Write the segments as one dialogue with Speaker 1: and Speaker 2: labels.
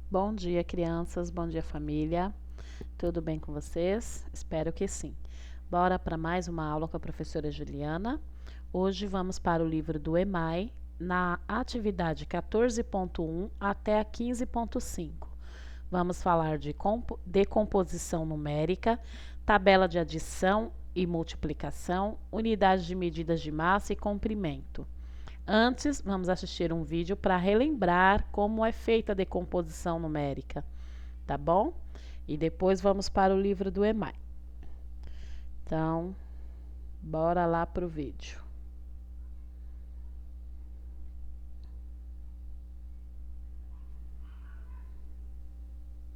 Speaker 1: Bom dia, crianças. Bom dia, família. Tudo bem com vocês? Espero que sim. Bora para mais uma aula com a professora Juliana. Hoje vamos para o livro do EMAI, na atividade 14.1 até a 15.5. Vamos falar de decomposição numérica, tabela de adição e multiplicação, unidades de medidas de massa e comprimento. Antes, vamos assistir um vídeo para relembrar como é feita a decomposição numérica, tá bom? E depois vamos para o livro do EMAI. Então, bora lá pro vídeo.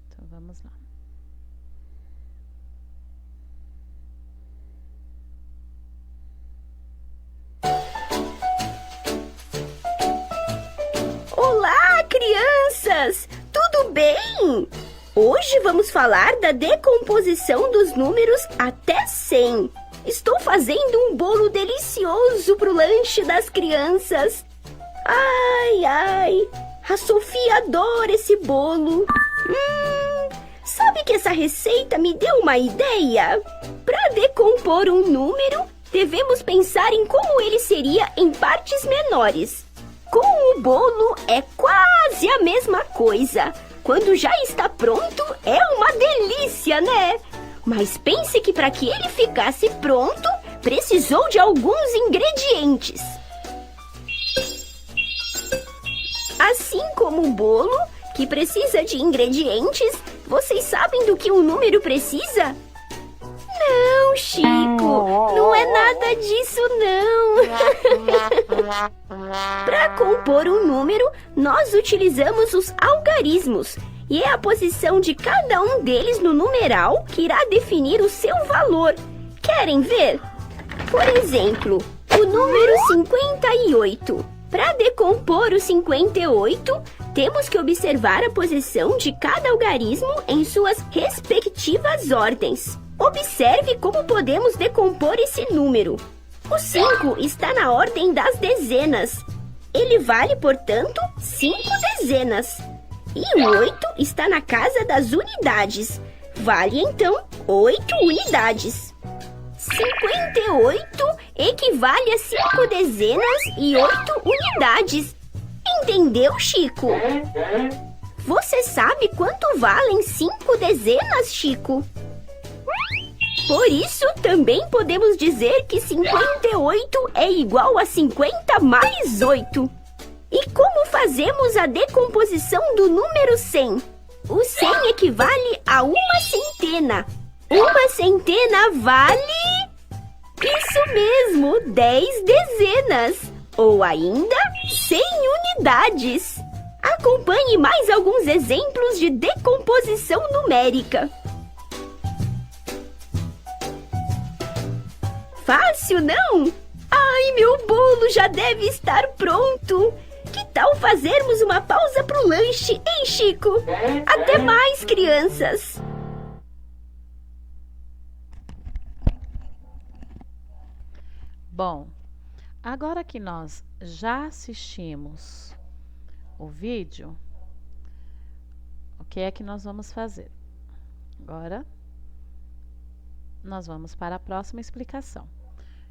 Speaker 1: Então, vamos lá.
Speaker 2: Olá, crianças! Tudo bem? Hoje vamos falar da decomposição dos números até 100. Estou fazendo um bolo delicioso para o lanche das crianças. Ai, ai, a Sofia adora esse bolo. Sabe que essa receita me deu uma ideia? Para decompor um número, devemos pensar em como ele seria em partes menores. Com o bolo é quase a mesma coisa. Quando já está pronto, é uma delícia, né? Mas pense que para que ele ficasse pronto, precisou de alguns ingredientes. Assim como o bolo, que precisa de ingredientes, vocês sabem do que um número precisa? Não, Chico, não é nada disso, não. Para compor um número, nós utilizamos os algarismos, e é a posição de cada um deles no numeral que irá definir o seu valor. Querem ver? Por exemplo, o número 58. Para decompor o 58, temos que observar a posição de cada algarismo em suas respectivas ordens. Observe como podemos decompor esse número. O 5 está na ordem das dezenas. Ele vale, portanto, 5 dezenas. E o 8 está na casa das unidades. Vale, então, 8 unidades. 58 equivale a 5 dezenas e 8 unidades. Entendeu, Chico? Você sabe quanto valem 5 dezenas, Chico? Por isso, também podemos dizer que 58 é igual a 50 mais 8. E como fazemos a decomposição do número 100? O 100 equivale a uma centena. Uma centena vale... Isso mesmo, 10 dezenas. Ou ainda, 100 unidades. Acompanhe mais alguns exemplos de decomposição numérica. Fácil, não? Ai, meu bolo já deve estar pronto. Que tal fazermos uma pausa pro lanche, hein, Chico? Até mais, crianças!
Speaker 1: Bom, agora que nós já assistimos o vídeo, o que é que nós vamos fazer? Agora, nós vamos para a próxima explicação.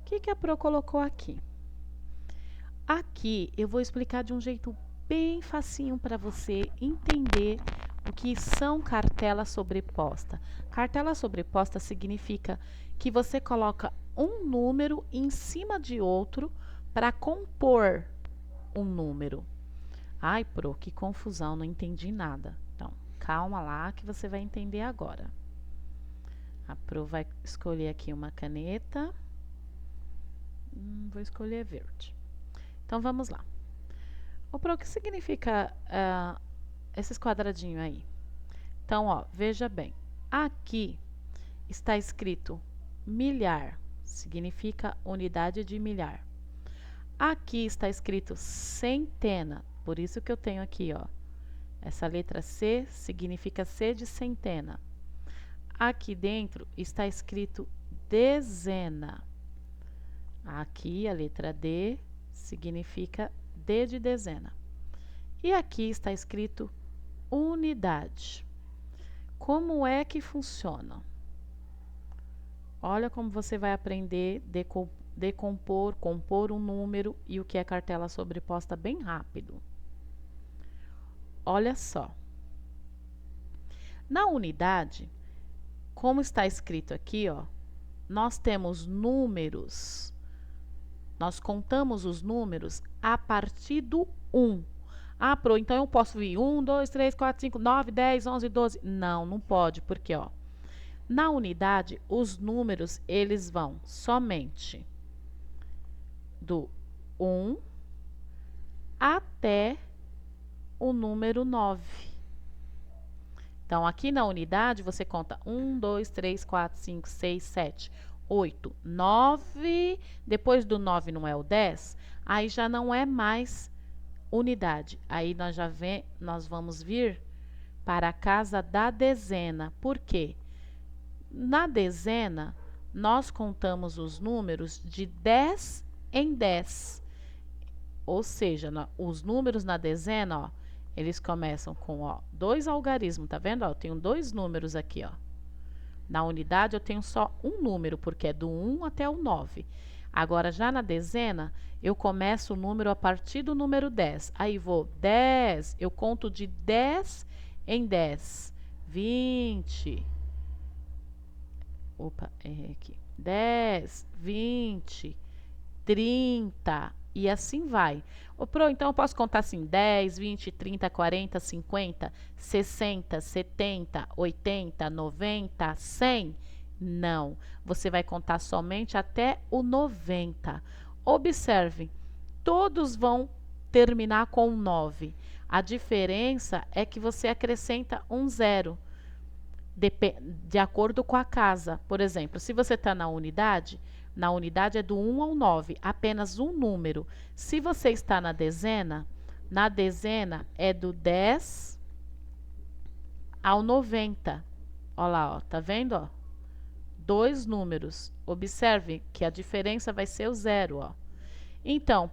Speaker 1: O que a Pro colocou aqui? Aqui eu vou explicar de um jeito bem facinho para você entender o que são cartelas sobrepostas. Cartela sobreposta significa que você coloca um número em cima de outro para compor um número. Ai, Pro, que confusão, não entendi nada. Então, calma lá que você vai entender agora. A Pro vai escolher aqui uma caneta. Vou escolher verde. Então, vamos lá. O Pro, o que significa esses quadradinhos aí? Então, ó, veja bem. Aqui está escrito milhar, significa unidade de milhar. Aqui está escrito centena, por isso que eu tenho aqui, ó. Essa letra C significa C de centena. Aqui dentro está escrito dezena. Aqui a letra D significa D de dezena. E aqui está escrito unidade. Como é que funciona? Olha como você vai aprender decompor, compor um número e o que é cartela sobreposta bem rápido. Olha só. Na unidade, como está escrito aqui, ó, nós temos números. Nós contamos os números a partir do 1. Ah, então eu posso vir 1, 2, 3, 4, 5, 9, 10, 11, 12. Não, não pode, porque, ó, na unidade, os números, eles vão somente do 1 até o número 9. Então, aqui na unidade, você conta 1, 2, 3, 4, 5, 6, 7, 8, 9. Depois do 9 não é o 10, aí já não é mais unidade. Aí nós vamos vir para a casa da dezena. Por quê? Na dezena, nós contamos os números de 10 em 10. Ou seja, os números na dezena, ó, eles começam com, ó, 2 algarismos, tá vendo? Ó, eu tenho 2 números aqui, ó. Na unidade eu tenho só um número, porque é do 1 até o 9. Agora, já na dezena, eu começo o número a partir do número 10. Aí vou 10, eu conto de 10 em 10. 20. Opa, errei aqui. 10, 20, 30 e assim vai. Então eu posso contar assim: 10, 20, 30, 40, 50, 60, 70, 80, 90, 100? Não. Você vai contar somente até o 90. Observe, todos vão terminar com 9. A diferença é que você acrescenta um 0. De acordo com a casa. Por exemplo, se você está na unidade é do 1 ao 9, apenas um número. Se você está na dezena é do 10 ao 90. Olha lá, ó, tá vendo? Ó? 2 números. Observe que a diferença vai ser o 0, ó. Então,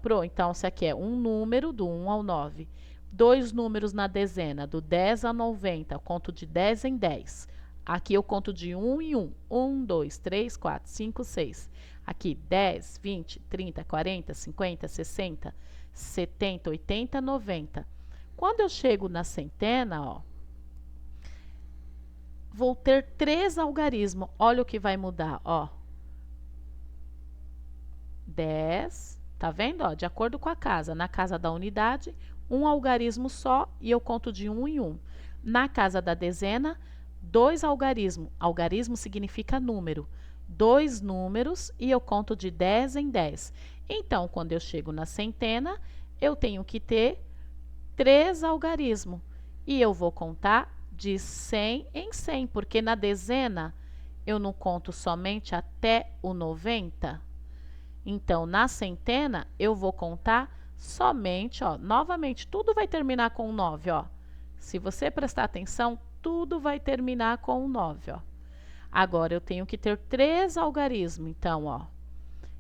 Speaker 1: isso aqui é um número do 1 ao 9. 2 números na dezena, do 10 ao 90, eu conto de 10 em 10. Aqui eu conto de 1 em 1. 1, 2, 3, 4, 5, 6. Aqui 10, 20, 30, 40, 50, 60, 70, 80, 90. Quando eu chego na centena, ó, vou ter 3 algarismos. Olha o que vai mudar, ó. 10, tá vendo? Ó, de acordo com a casa. Na casa da unidade, um algarismo só e eu conto de 1 em 1. Na casa da dezena, 2 algarismos. Algarismo significa número. 2 números e eu conto de 10 em 10. Então, quando eu chego na centena, eu tenho que ter 3 algarismos. E eu vou contar de 100 em 100, porque na dezena eu não conto somente até o 90. Então, na centena, eu vou contar somente, ó, novamente, tudo vai terminar com 9, ó. Se você prestar atenção, tudo vai terminar com 9, ó. Agora, eu tenho que ter 3 algarismos. Então, ó,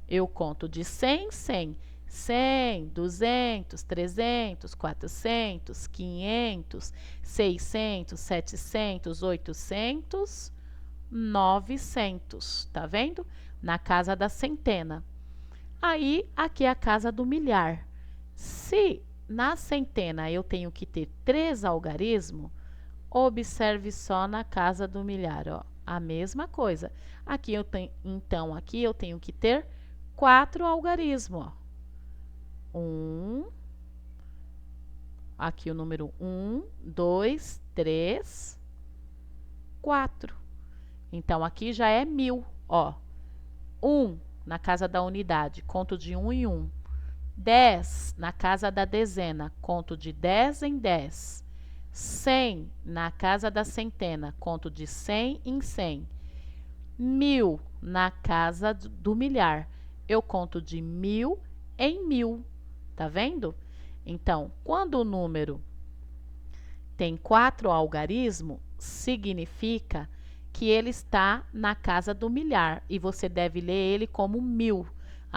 Speaker 1: eu conto de 100 em 100. 100, 200, 300, 400, 500, 600, 700, 800, 900. Tá vendo? Na casa da centena. Aí, aqui é a casa do milhar. Se na centena eu tenho que ter 3 algarismos, observe só na casa do milhar, ó, a mesma coisa. Aqui eu tenho, então, aqui eu tenho que ter 4 algarismos, ó. 1, aqui o número 1, 2, 3, 4. Então, aqui já é 1000, ó. 1 na casa da unidade, conto de 1 em 1. 10 na casa da dezena, conto de 10 em 10. 100 na casa da centena, conto de 100 em 100. 1000 na casa do milhar, eu conto de 1000 em 1000. Tá vendo? Então, quando o número tem 4 algarismos, significa que ele está na casa do milhar e você deve ler ele como 1000.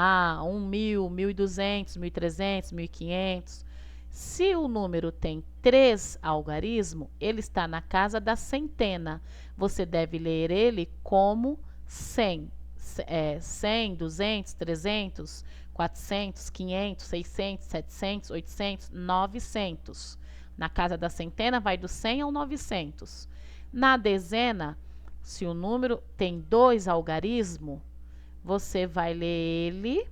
Speaker 1: Ah, 1000, 1200, 1300, 1500. Se o número tem 3 algarismos, ele está na casa da centena. Você deve ler ele como 100. 100, 200, 300, 400, 500, 600, 700, 800, 900. Na casa da centena vai do 100 ao 900. Na dezena, se o número tem 2 algarismos, você vai ler ele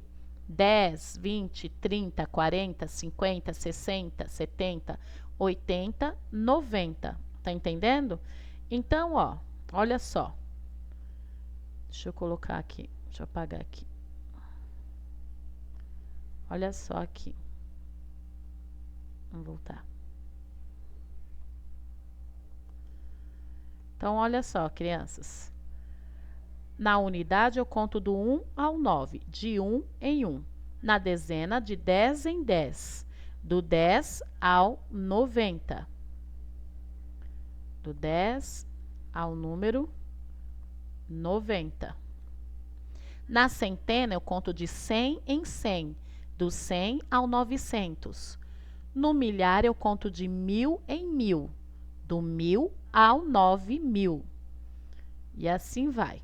Speaker 1: 10, 20, 30, 40, 50, 60, 70, 80, 90. Tá entendendo? Então, ó, olha só. Deixa eu colocar aqui. Deixa eu apagar aqui. Olha só aqui. Vamos voltar. Então, olha só, crianças. Na unidade, eu conto do 1 ao 9, de 1 em 1. Na dezena, de 10 em 10, do 10 ao 90. Do 10 ao número 90. Na centena, eu conto de 100 em 100, do 100 ao 900. No milhar, eu conto de 1000 em 1000, do 1000 ao 9000. E assim vai.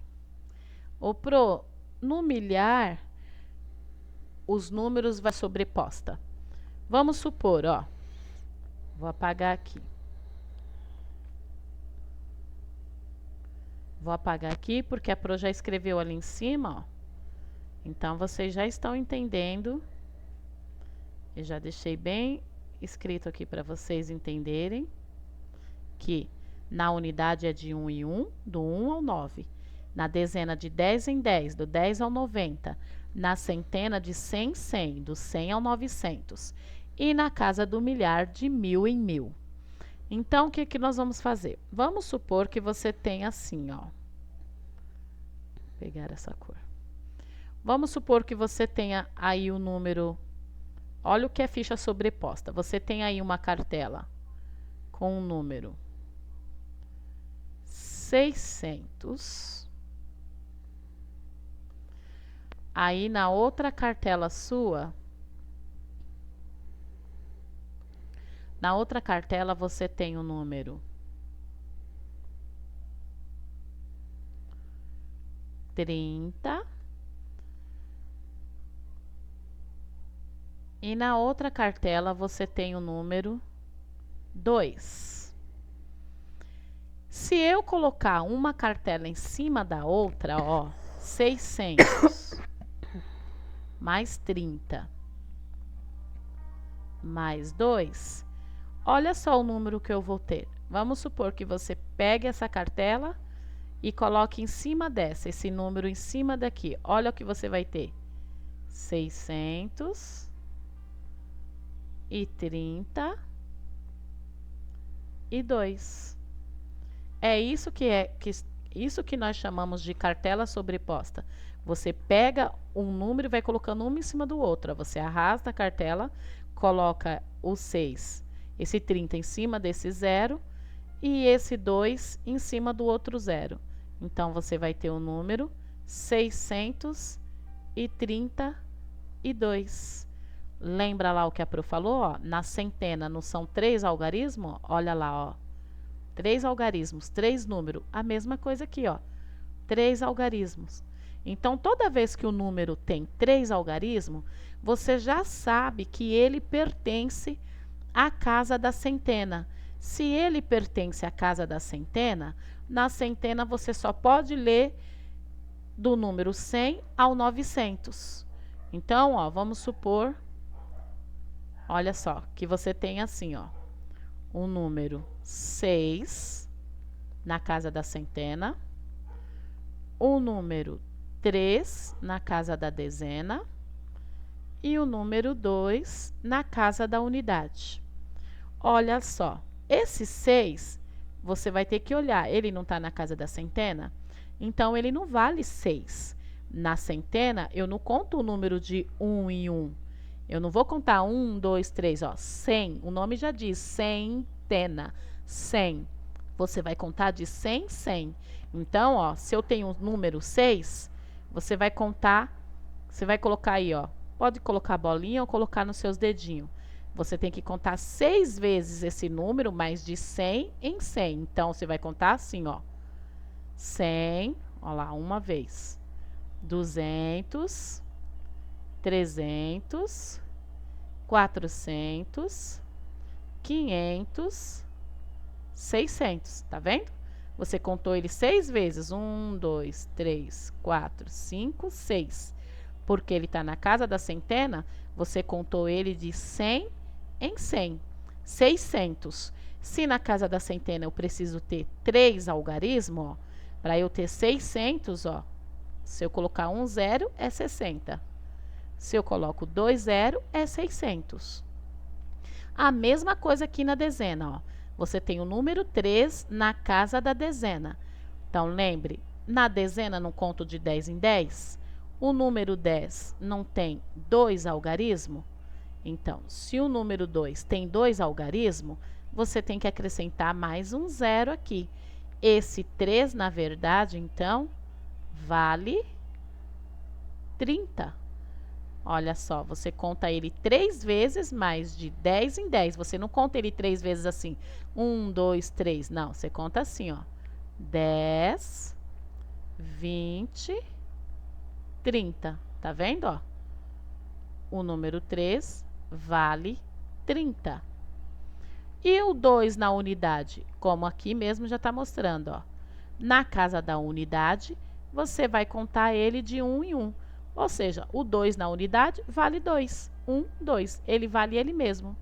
Speaker 1: Ô, Pro, no milhar, os números vai sobreposta. Vamos supor, ó. Vou apagar aqui. Vou apagar aqui porque a Pro já escreveu ali em cima, ó. Então, vocês já estão entendendo. Eu já deixei bem escrito aqui para vocês entenderem que na unidade é de 1 em 1, do 1 ao 9. Na dezena, de 10 em 10, do 10 ao 90. Na centena, de 100 em 100, do 100 ao 900. E na casa do milhar, de 1000 em 1000. Então, o que que nós vamos fazer? Vamos supor que você tem assim, ó. Vou pegar essa cor. Vamos supor que você tenha aí o número... Olha o que é ficha sobreposta. Você tem aí uma cartela com o número 600. Aí, na outra cartela sua, na outra cartela você tem o número 30. E na outra cartela você tem o número 2. Se eu colocar uma cartela em cima da outra, ó, 600 mais 30 mais 2, olha só o número que eu vou ter. Vamos supor que você pegue essa cartela e coloque em cima dessa, esse número em cima daqui. Olha o que você vai ter. 632. É isso que nós chamamos de cartela sobreposta. Você pega um número e vai colocando um em cima do outro. Você arrasta a cartela, coloca o 6, esse 30 em cima desse 0 e esse 2 em cima do outro 0. Então, você vai ter o número 632. Lembra lá o que a Pro falou? Ó? Na centena, não são 3 algarismos? Olha lá, ó. 3 algarismos, 3 números. A mesma coisa aqui, ó. 3 algarismos. Então, toda vez que o número tem 3 algarismos, você já sabe que ele pertence à casa da centena. Se ele pertence à casa da centena, na centena você só pode ler do número 100 ao 900. Então, ó, vamos supor, olha só, que você tem assim, ó, o número 6 na casa da centena, o número 3 na casa da dezena e o número 2 na casa da unidade. Olha só, esse 6, você vai ter que olhar, ele não está na casa da centena, então ele não vale 6. Na centena, eu não conto o número de 1 em 1. Eu não vou contar 1, 2, 3, ó, 100. O nome já diz, centena, 100. Você vai contar de 100 em 100. Então, ó, se eu tenho o número 6, você vai contar, você vai colocar aí, ó, pode colocar a bolinha ou colocar nos seus dedinhos. Você tem que contar 6 vezes esse número, mas de 100 em 100. Então, você vai contar assim, ó. 100, ó lá, uma vez. 200, 300, 400, 500, 600. Tá vendo? Você contou ele 6 vezes. 1, 2, 3, 4, 5, 6. Porque ele está na casa da centena, você contou ele de 100 em 100. 600. Se na casa da centena eu preciso ter 3 algarismos, para eu ter 600, ó, se eu colocar 1 zero, é 60. Se eu coloco 2 zero, é 600. A mesma coisa aqui na dezena, ó. Você tem o número 3 na casa da dezena. Então, lembre, na dezena, no conto de 10 em 10, o número 10 não tem 2 algarismos? Então, se o número 2 tem 2 algarismos, você tem que acrescentar mais um zero aqui. Esse 3, na verdade, então, vale 30. Olha só, você conta ele 3 vezes, mais de 10 em 10. Você não conta ele 3 vezes assim. 1, 2, 3. Não, você conta assim, ó. 10, 20, 30. Tá vendo, ó? O número 3 vale 30. E o 2 na unidade? Como aqui mesmo já está mostrando, ó. Na casa da unidade, você vai contar ele de 1 em 1. Ou seja, o 2 na unidade vale 2. 1, 2. Ele vale ele mesmo.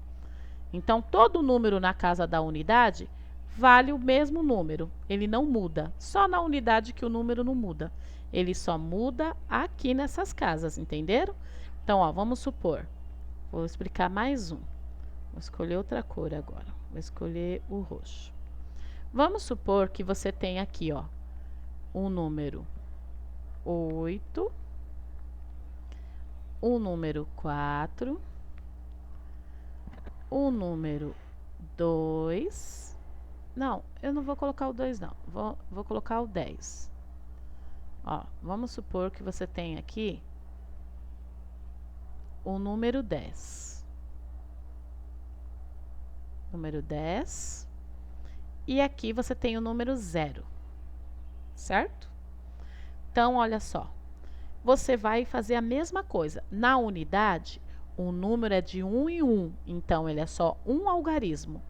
Speaker 1: Então, todo número na casa da unidade vale o mesmo número. Ele não muda. Só na unidade que o número não muda. Ele só muda aqui nessas casas, entenderam? Então, ó, vamos supor. Vou explicar mais um. Vou escolher outra cor agora. Vou escolher o roxo. Vamos supor que você tem aqui, ó, um número 8, o número 4, o número 2. Não, eu não vou colocar o 2, não. Vou colocar o 10. Ó, vamos supor que você tem aqui o número 10. Número 10. E aqui você tem o número 0. Certo? Então, olha só. Você vai fazer a mesma coisa. Na unidade, o número é de 1 em 1, então ele é só um algarismo.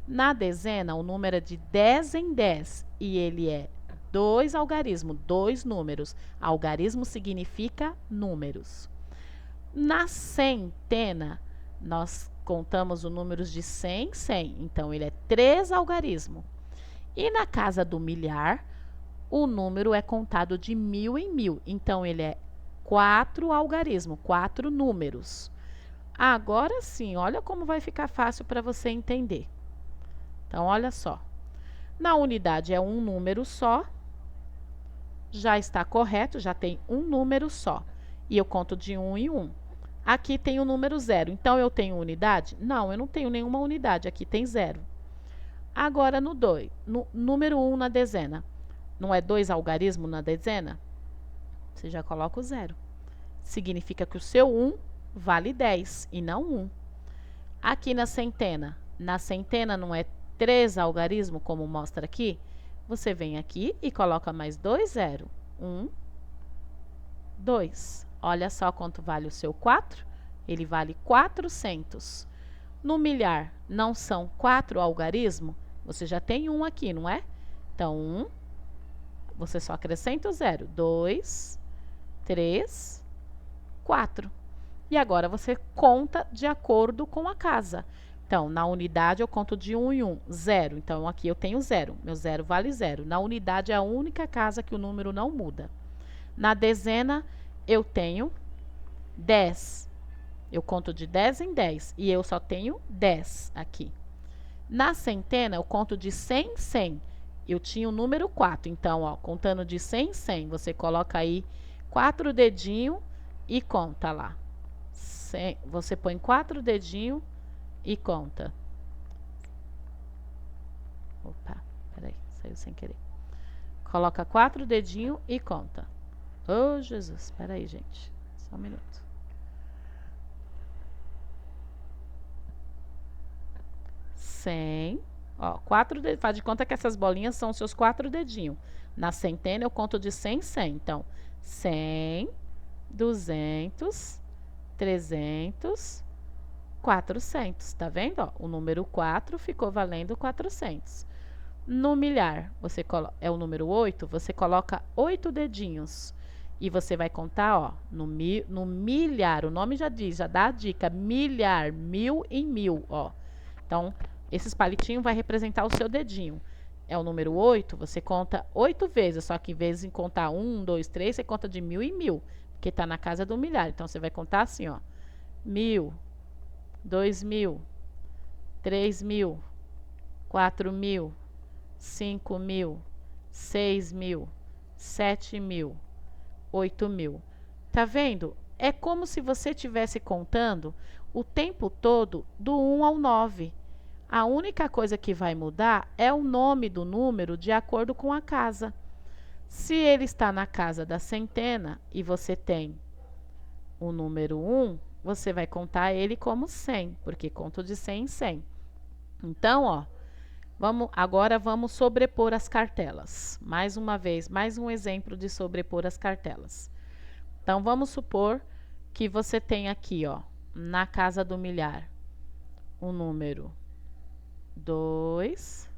Speaker 1: Na dezena, o número é de 10 em 10 e ele é 2 algarismos, 2 números. Algarismo significa números. Na centena, nós contamos os números de 100 em 100, então ele é 3 algarismos. E na casa do milhar, o número é contado de 1000 em 1000, então ele é 4 algarismos, 4 números. Agora sim, olha como vai ficar fácil para você entender. Então, olha só. Na unidade é um número só, já está correto, já tem um número só. E eu conto de 1 em 1. Aqui tem o número 0, então eu tenho unidade? Não, eu não tenho nenhuma unidade, aqui tem 0. Agora no 2, no número 1 na dezena. Não é 2 algarismos na dezena? Você já coloca o 0. Significa que o seu 1 vale 10 e não 1. Aqui na centena não é 3 algarismos, como mostra aqui? Você vem aqui e coloca mais 2 0. 1, 2. Olha só quanto vale o seu 4. Ele vale 400. No milhar, não são 4 algarismos? Você já tem um aqui, não é? Então, 1, você só acrescenta o 0. 2, 3, 4. E agora você conta de acordo com a casa. Então, na unidade eu conto de 1 em 1, 0. Então, aqui eu tenho 0. Meu 0 vale 0. Na unidade é a única casa que o número não muda. Na dezena, eu tenho 10. Eu conto de 10 em 10 e eu só tenho 10 aqui. Na centena, eu conto de 100 em 100. Eu tinha o número 4. Então, ó, contando de 100 em 100, você coloca aí 4 dedinhos e conta lá. Você põe 4 dedinhos e conta. Opa, peraí, saiu sem querer. Coloca 4 dedinhos e conta. Oh, Jesus, peraí, gente. Só um minuto. 100. Ó, faz de conta que essas bolinhas são seus 4 dedinhos. Na centena eu conto de 100 em 100. Então, 100, 200, 300, 400. Tá vendo? Ó, o número 4 ficou valendo 400. No milhar, é o número 8, você coloca 8 dedinhos. E você vai contar, ó, no milhar, o nome já diz, já dá a dica, milhar, 1000 em 1000, ó. Então, esses palitinhos vai representar o seu dedinho. É o número 8, você conta 8 vezes, só que em vez de contar 1, 2, 3, você conta de 1000 em 1000, porque tá na casa do milhar. Então, você vai contar assim, ó, 1000, 2000, 3000, 4000, 5000, 6000, 7000, 8000. Tá vendo? É como se você estivesse contando o tempo todo do 1 ao 9. A única coisa que vai mudar é o nome do número de acordo com a casa. Se ele está na casa da centena e você tem o número 1, você vai contar ele como 100, porque conto de 100 em 100. Então, ó, agora vamos sobrepor as cartelas. Mais uma vez, mais um exemplo de sobrepor as cartelas. Então, vamos supor que você tem aqui, ó, na casa do milhar, o número 2,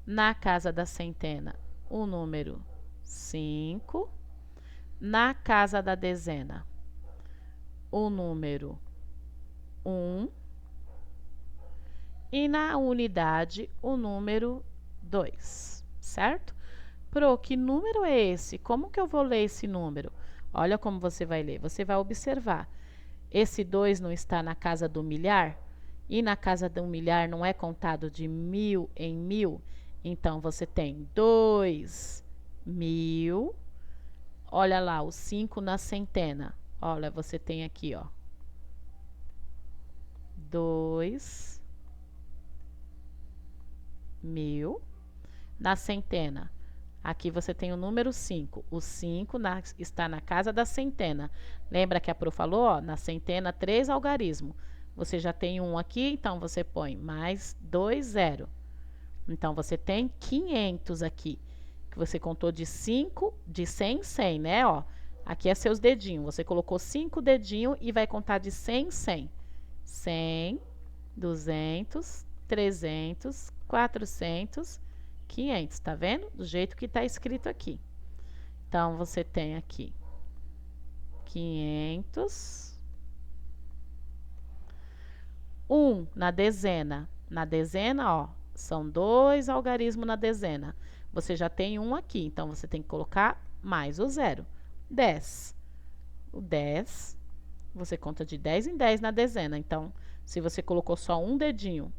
Speaker 1: na casa da centena, o número 5, na casa da dezena, o número 1, e na unidade, o número 2, certo? Pro, que número é esse? Como que eu vou ler esse número? Olha como você vai ler. Você vai observar. Esse 2 não está na casa do milhar? E na casa do milhar não é contado de 1000 em 1000? Então, você tem 2000. Olha lá, o 5 na centena. Olha, você tem aqui, ó. 2000. Na centena, aqui você tem o número 5. O 5 está na casa da centena. Lembra que a Pro falou, ó, na centena, 3 algarismos. Você já tem um aqui, então você põe mais 2, 0. Então, você tem 500 aqui, que você contou de 5, de 100 em 100, né? Ó, aqui é seus dedinhos. Você colocou 5 dedinhos e vai contar de 100 em 100. 100, 200, 300, 400, 500, tá vendo? Do jeito que tá escrito aqui. Então, você tem aqui 500. 1 na dezena. Na dezena, ó, são 2 algarismos na dezena. Você já tem um aqui, então você tem que colocar mais o 0. 10. O 10, você conta de 10 em 10 na dezena. Então, se você colocou só um dedinho,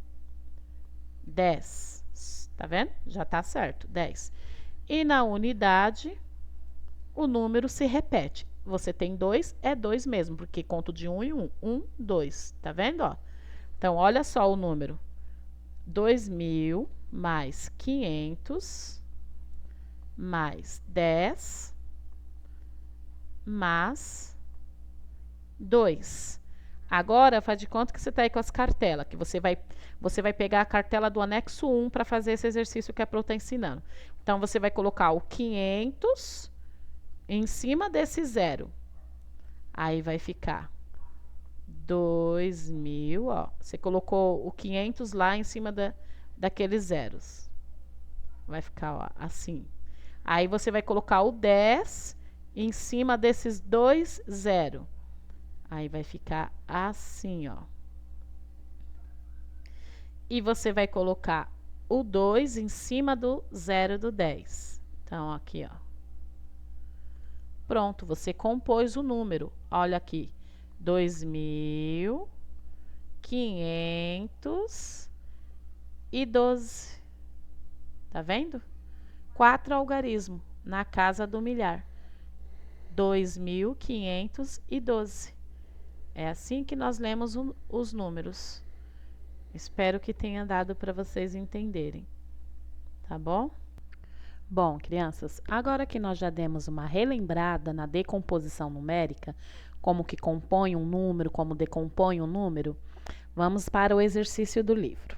Speaker 1: 10. Tá vendo? Já tá certo, 10. E na unidade, o número se repete. Você tem 2, é 2 mesmo, porque conto de 1 em 1. 1, 2. Tá vendo, ó? Então, olha só o número. 2000 mais 500 mais 10 mais 2. Agora, faz de conta que você está aí com as cartelas, que você vai pegar a cartela do anexo 1 para fazer esse exercício que a Pro está ensinando. Então, você vai colocar o 500 em cima desse 0. Aí, vai ficar 2000, ó. Você colocou o 500 lá em cima daqueles zeros. Vai ficar, ó, assim. Aí, você vai colocar o 10 em cima desses 2 zeros. Aí, vai ficar assim, ó. E você vai colocar o 2 em cima do 0 do 10. Então, aqui, ó. Pronto, você compôs o número. Olha aqui. 2512. Tá vendo? 4 algarismos na casa do milhar. 2512. É assim que nós lemos os números. Espero que tenha dado para vocês entenderem. Tá bom? Bom, crianças, agora que nós já demos uma relembrada na decomposição numérica, como que compõe um número, como decompõe um número, vamos para o exercício do livro.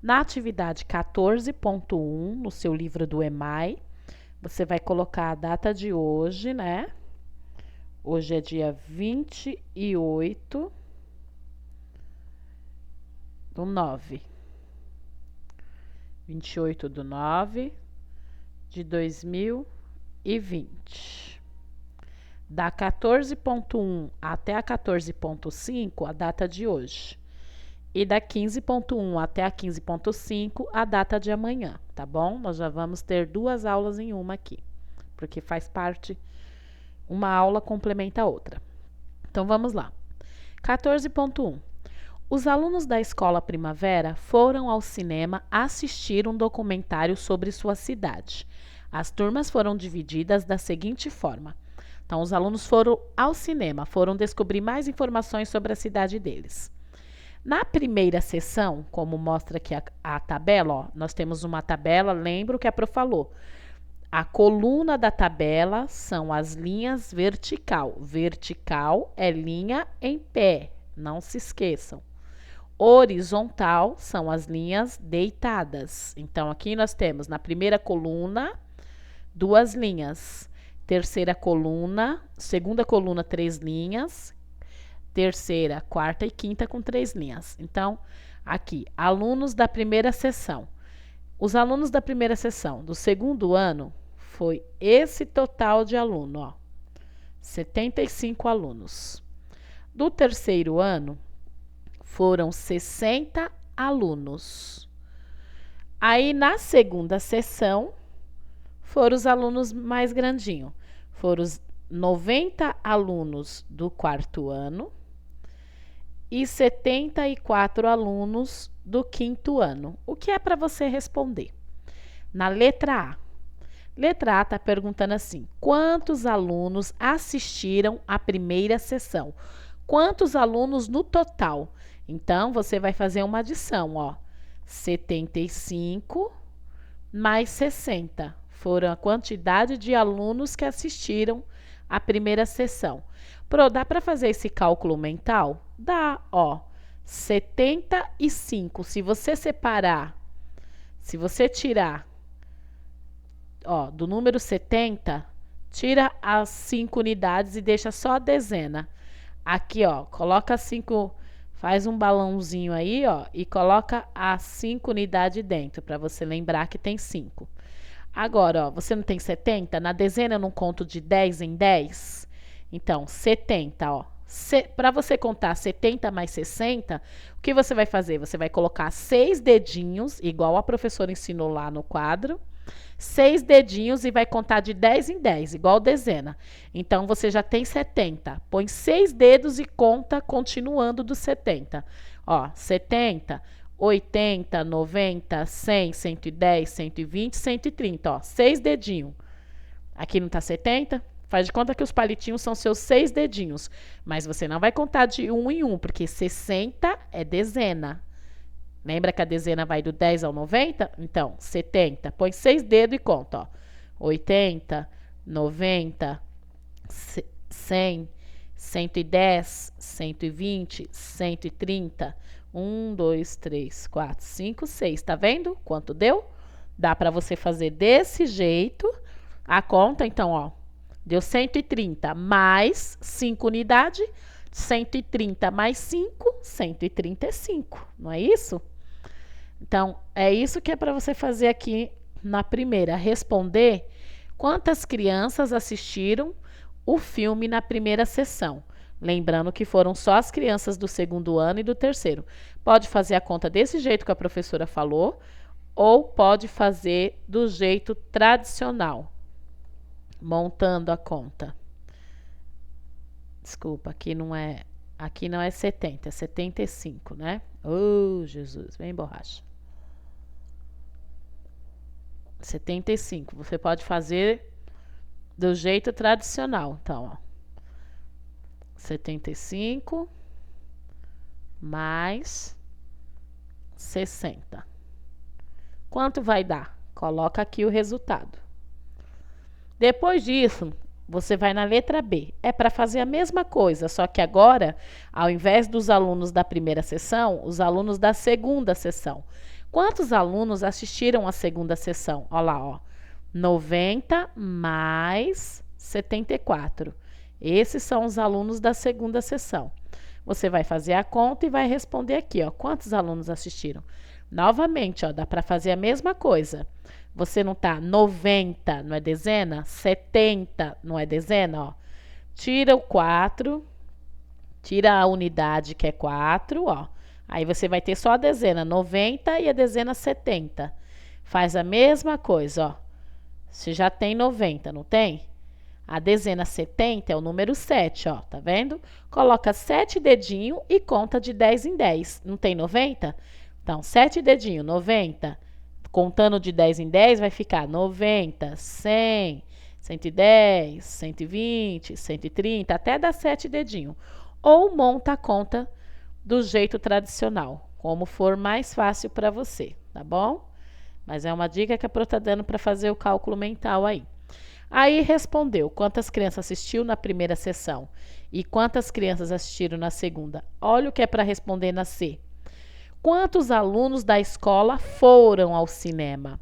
Speaker 1: Na atividade 14.1, no seu livro do EMAI, você vai colocar a data de hoje, né? Hoje é dia 28 do 9. 28 do 9 de 2020. Da 14.1 até a 14.5, a data de hoje. E da 15.1 até a 15.5, a data de amanhã, tá bom? Nós já vamos ter 2 aulas em uma aqui, porque faz parte, uma aula complementa a outra. Então vamos lá. 14.1. Os alunos da Escola Primavera foram ao cinema assistir um documentário sobre sua cidade. As turmas foram divididas da seguinte forma. Então, os alunos foram ao cinema, foram descobrir mais informações sobre a cidade deles. Na primeira sessão, como mostra aqui a tabela, ó, nós temos uma tabela, lembra o que a Pro falou. A coluna da tabela são as linhas vertical. Vertical é linha em pé, não se esqueçam. Horizontal são as linhas deitadas. Então, aqui nós temos na primeira coluna 2 linhas. Terceira coluna, segunda coluna 3 linhas. Terceira, quarta e quinta com 3 linhas. Então, aqui, alunos da primeira sessão. Os alunos da primeira sessão do segundo ano foi esse total de aluno, ó, 75 alunos. Do terceiro ano, foram 60 alunos. Aí, na segunda sessão, foram os alunos mais grandinhos. Foram os 90 alunos do quarto ano e 74 alunos do quinto ano. O que é para você responder? Na letra A. Letra A está perguntando assim: quantos alunos assistiram à primeira sessão? Quantos alunos no total? Então, você vai fazer uma adição, ó. 75 mais 60. Foram a quantidade de alunos que assistiram à primeira sessão. Pro, dá para fazer esse cálculo mental? Dá, ó. 75. Se você separar, se você tirar, ó, do número 70, tira as 5 unidades e deixa só a dezena. Aqui, ó, coloca 5, faz um balãozinho aí, ó, e coloca as 5 unidades dentro, para você lembrar que tem 5. Agora, ó, você não tem 70? Na dezena eu não conto de 10 em 10? Então, 70, ó. Para você contar 70 mais 60, o que você vai fazer? Você vai colocar 6 dedinhos, igual a professora ensinou lá no quadro, 6 dedinhos e vai contar de 10 em 10, igual dezena. Então, você já tem 70. Põe 6 dedos e conta continuando dos 70. Ó, 70, 80, 90, 100, 110, 120, 130, ó, 6 dedinhos. Aqui não tá 70? Faz de conta que os palitinhos são seus 6 dedinhos. Mas você não vai contar de 1 em 1, porque 60 é dezena. Lembra que a dezena vai do 10 ao 90? Então, 70. Põe 6 dedos e conta, ó. 80, 90, 100, 110, 120, 130. 1, 2, 3, 4, 5, 6. Tá vendo quanto deu? Dá para você fazer desse jeito a conta. Então, ó, deu 130 mais 5 unidades. 130 mais 5, 135. Não é isso? Então, é isso que é para você fazer aqui na primeira. Responder quantas crianças assistiram o filme na primeira sessão. Lembrando que foram só as crianças do segundo ano e do terceiro. Pode fazer a conta desse jeito que a professora falou, ou pode fazer do jeito tradicional, montando a conta. Desculpa, aqui não é 70, é 75, né? Oh, Jesus, vem borracha. 75, você pode fazer do jeito tradicional. Então, ó, 75 mais 60. Quanto vai dar? Coloca aqui o resultado. Depois disso, você vai na letra B. É para fazer a mesma coisa, só que agora, ao invés dos alunos da primeira sessão, os alunos da segunda sessão. Quantos alunos assistiram à segunda sessão? Olha lá, ó. 90 mais 74. Esses são os alunos da segunda sessão. Você vai fazer a conta e vai responder aqui, ó. Quantos alunos assistiram? Novamente, ó, dá para fazer a mesma coisa. Você não tá 90, não é dezena? 70, não é dezena, ó. Tira o 4, tira a unidade que é 4, ó. Aí você vai ter só a dezena 90 e a dezena 70. Faz a mesma coisa, ó. Você já tem 90, não tem? A dezena 70 é o número 7, ó, tá vendo? Coloca 7 dedinhos e conta de 10 em 10. Não tem 90? Então, 7 dedinhos, 90. Contando de 10 em 10, vai ficar 90, 100, 110, 120, 130, até dar 7 dedinhos. Ou monta a conta do jeito tradicional, como for mais fácil para você, tá bom? Mas é uma dica que a Pro tá dando para fazer o cálculo mental aí. Aí respondeu quantas crianças assistiu na primeira sessão e quantas crianças assistiram na segunda. Olha o que é para responder na C. Quantos alunos da escola foram ao cinema?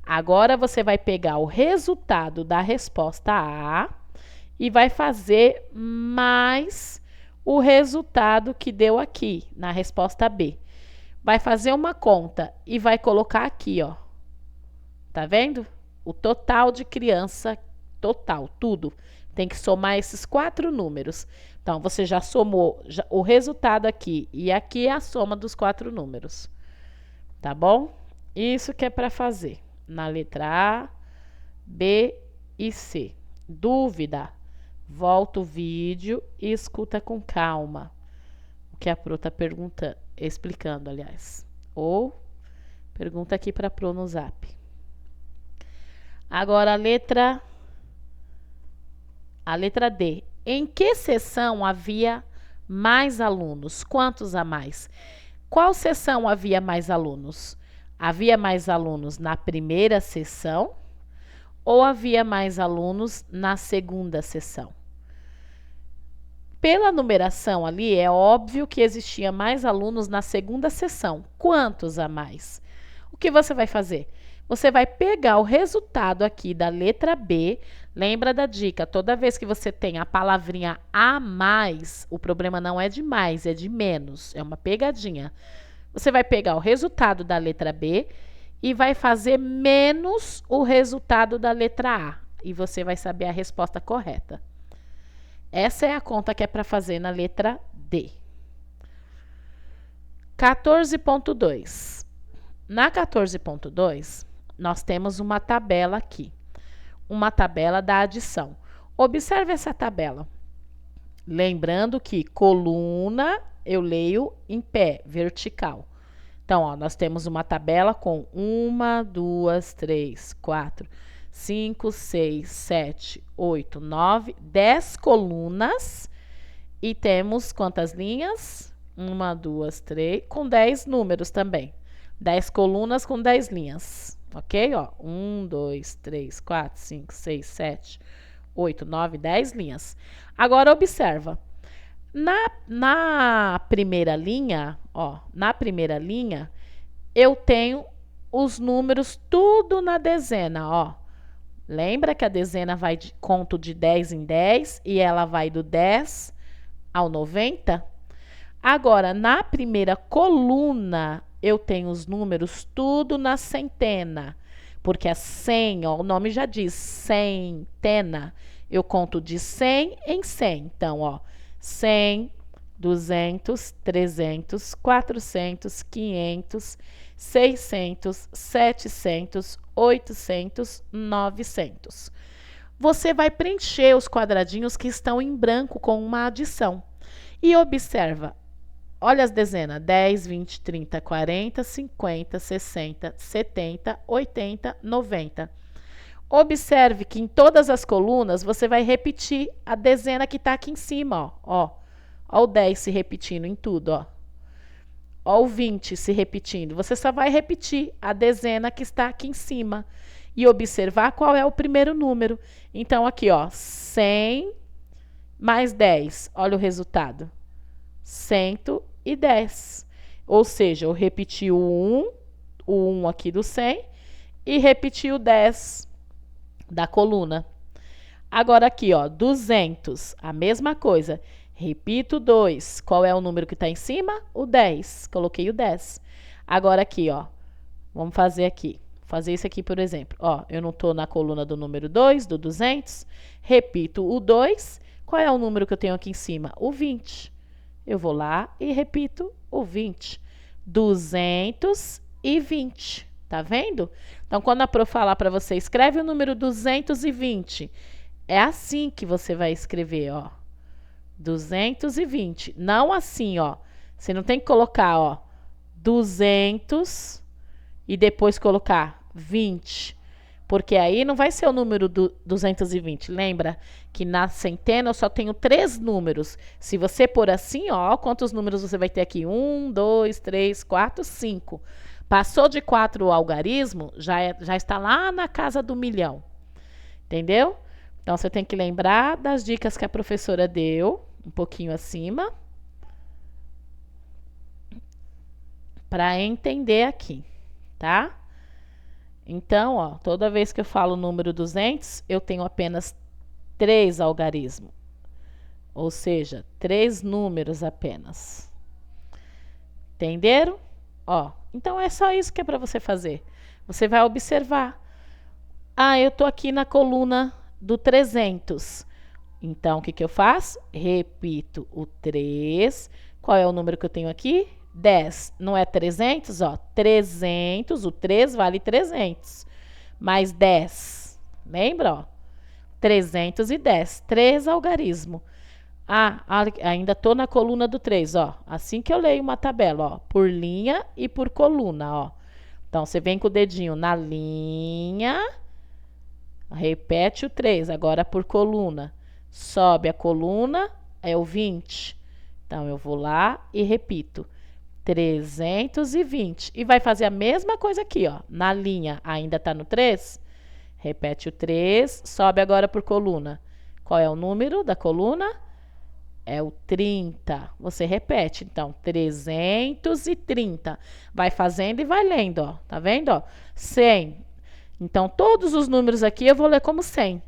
Speaker 1: Agora você vai pegar o resultado da resposta A e vai fazer mais o resultado que deu aqui na resposta B. Vai fazer uma conta e vai colocar aqui, ó. Tá vendo? O total de criança, total, tudo. Tem que somar esses 4 números. Então, você já somou o resultado aqui. E aqui é a soma dos 4 números. Tá bom? Isso que é para fazer. Na letra A, B e C. Dúvida? Volta o vídeo e escuta com calma. O que a Pro está perguntando, explicando, aliás. Ou pergunta aqui para a Pro no Zap. Agora a letra D. Em que sessão havia mais alunos? Quantos a mais? Qual sessão havia mais alunos? Havia mais alunos na primeira sessão ou havia mais alunos na segunda sessão? Pela numeração ali, é óbvio que existia mais alunos na segunda sessão. Quantos a mais? O que você vai fazer? Você vai pegar o resultado aqui da letra B. Lembra da dica? Toda vez que você tem a palavrinha a mais, o problema não é de mais, é de menos. É uma pegadinha. Você vai pegar o resultado da letra B e vai fazer menos o resultado da letra A. E você vai saber a resposta correta. Essa é a conta que é para fazer na letra D. 14.2. Na 14.2, nós temos uma tabela aqui. Uma tabela da adição. Observe essa tabela. Lembrando que coluna eu leio em pé, vertical. Então, ó, nós temos uma tabela com 1, 2, 3, 4, 5, 6, 7, 8, 9, 10 colunas. E temos quantas linhas? 1, 2, 3, com 10 números também. 10 colunas com 10 linhas. Ok? Ó, 1, 2, 3, 4, 5, 6, 7, 8, 9, 10 linhas. Agora, observa. Na primeira linha, ó, eu tenho os números tudo na dezena, ó. Lembra que a dezena vai de conto de 10 em 10 e ela vai do 10 ao 90? Agora, na primeira coluna, eu tenho os números tudo na centena. Porque a 100, ó, o nome já diz, centena. Eu conto de 100 em 100. Então, ó, 100, 200, 300, 400, 500, 600, 700, 800, 900. Você vai preencher os quadradinhos que estão em branco com uma adição. E observa, olha as dezenas, 10, 20, 30, 40, 50, 60, 70, 80, 90. Observe que em todas as colunas você vai repetir a dezena que está aqui em cima, ó. Ó o 10 se repetindo em tudo, ó. Ó o 20 se repetindo. Você só vai repetir a dezena que está aqui em cima e observar qual é o primeiro número. Então, aqui, ó, 100 mais 10. Olha o resultado. 110. Ou seja, eu repeti o 1, o 1 aqui do 100 e repetir o 10 da coluna. Agora aqui, ó, 200, a mesma coisa. Repito 2. Qual é o número que está em cima? O 10. Coloquei o 10. Agora aqui, ó, vamos fazer aqui. Fazer isso aqui, por exemplo. Ó, eu não estou na coluna do número 2, do 200. Repito o 2. Qual é o número que eu tenho aqui em cima? O 20. Eu vou lá e repito o 20. 220. Tá vendo? Então, quando a prof falar para você, escreve o número 220. É assim que você vai escrever, ó. 220. Não assim, ó. Você não tem que colocar, ó, 200 e depois colocar 20. Porque aí não vai ser o número do 220. Lembra que na centena eu só tenho 3 números. Se você pôr assim, ó, quantos números você vai ter aqui? 1, 2, 3, 4, 5. Passou de 4 o algarismo, já está lá na casa do milhão. Entendeu? Então, você tem que lembrar das dicas que a professora deu, um pouquinho acima, para entender aqui, tá? Então, ó, toda vez que eu falo o número 200, eu tenho apenas 3 algarismos. Ou seja, 3 números apenas. Entenderam? Ó, então é só isso que é para você fazer. Você vai observar. Ah, eu tô aqui na coluna do 300. Então, o que eu faço? Repito o 3. Qual é o número que eu tenho aqui? 10. Não é 300? Ó, 300. O 3 vale 300. Mais 10. Lembra? Ó, 310. 3 algarismo. Ah, ainda estou na coluna do 3, ó. Assim que eu leio uma tabela, ó. Por linha e por coluna, ó. Então, você vem com o dedinho na linha. Repete o 3, agora por coluna. Sobe a coluna, é o 20. Então, eu vou lá e repito. 320. E vai fazer a mesma coisa aqui, ó. Na linha, ainda está no 3? Repete o 3, sobe agora por coluna. Qual é o número da coluna? É o 30. Você repete, então, 330. Vai fazendo e vai lendo, ó. Tá vendo, ó? 100. Então, todos os números aqui eu vou ler como 100.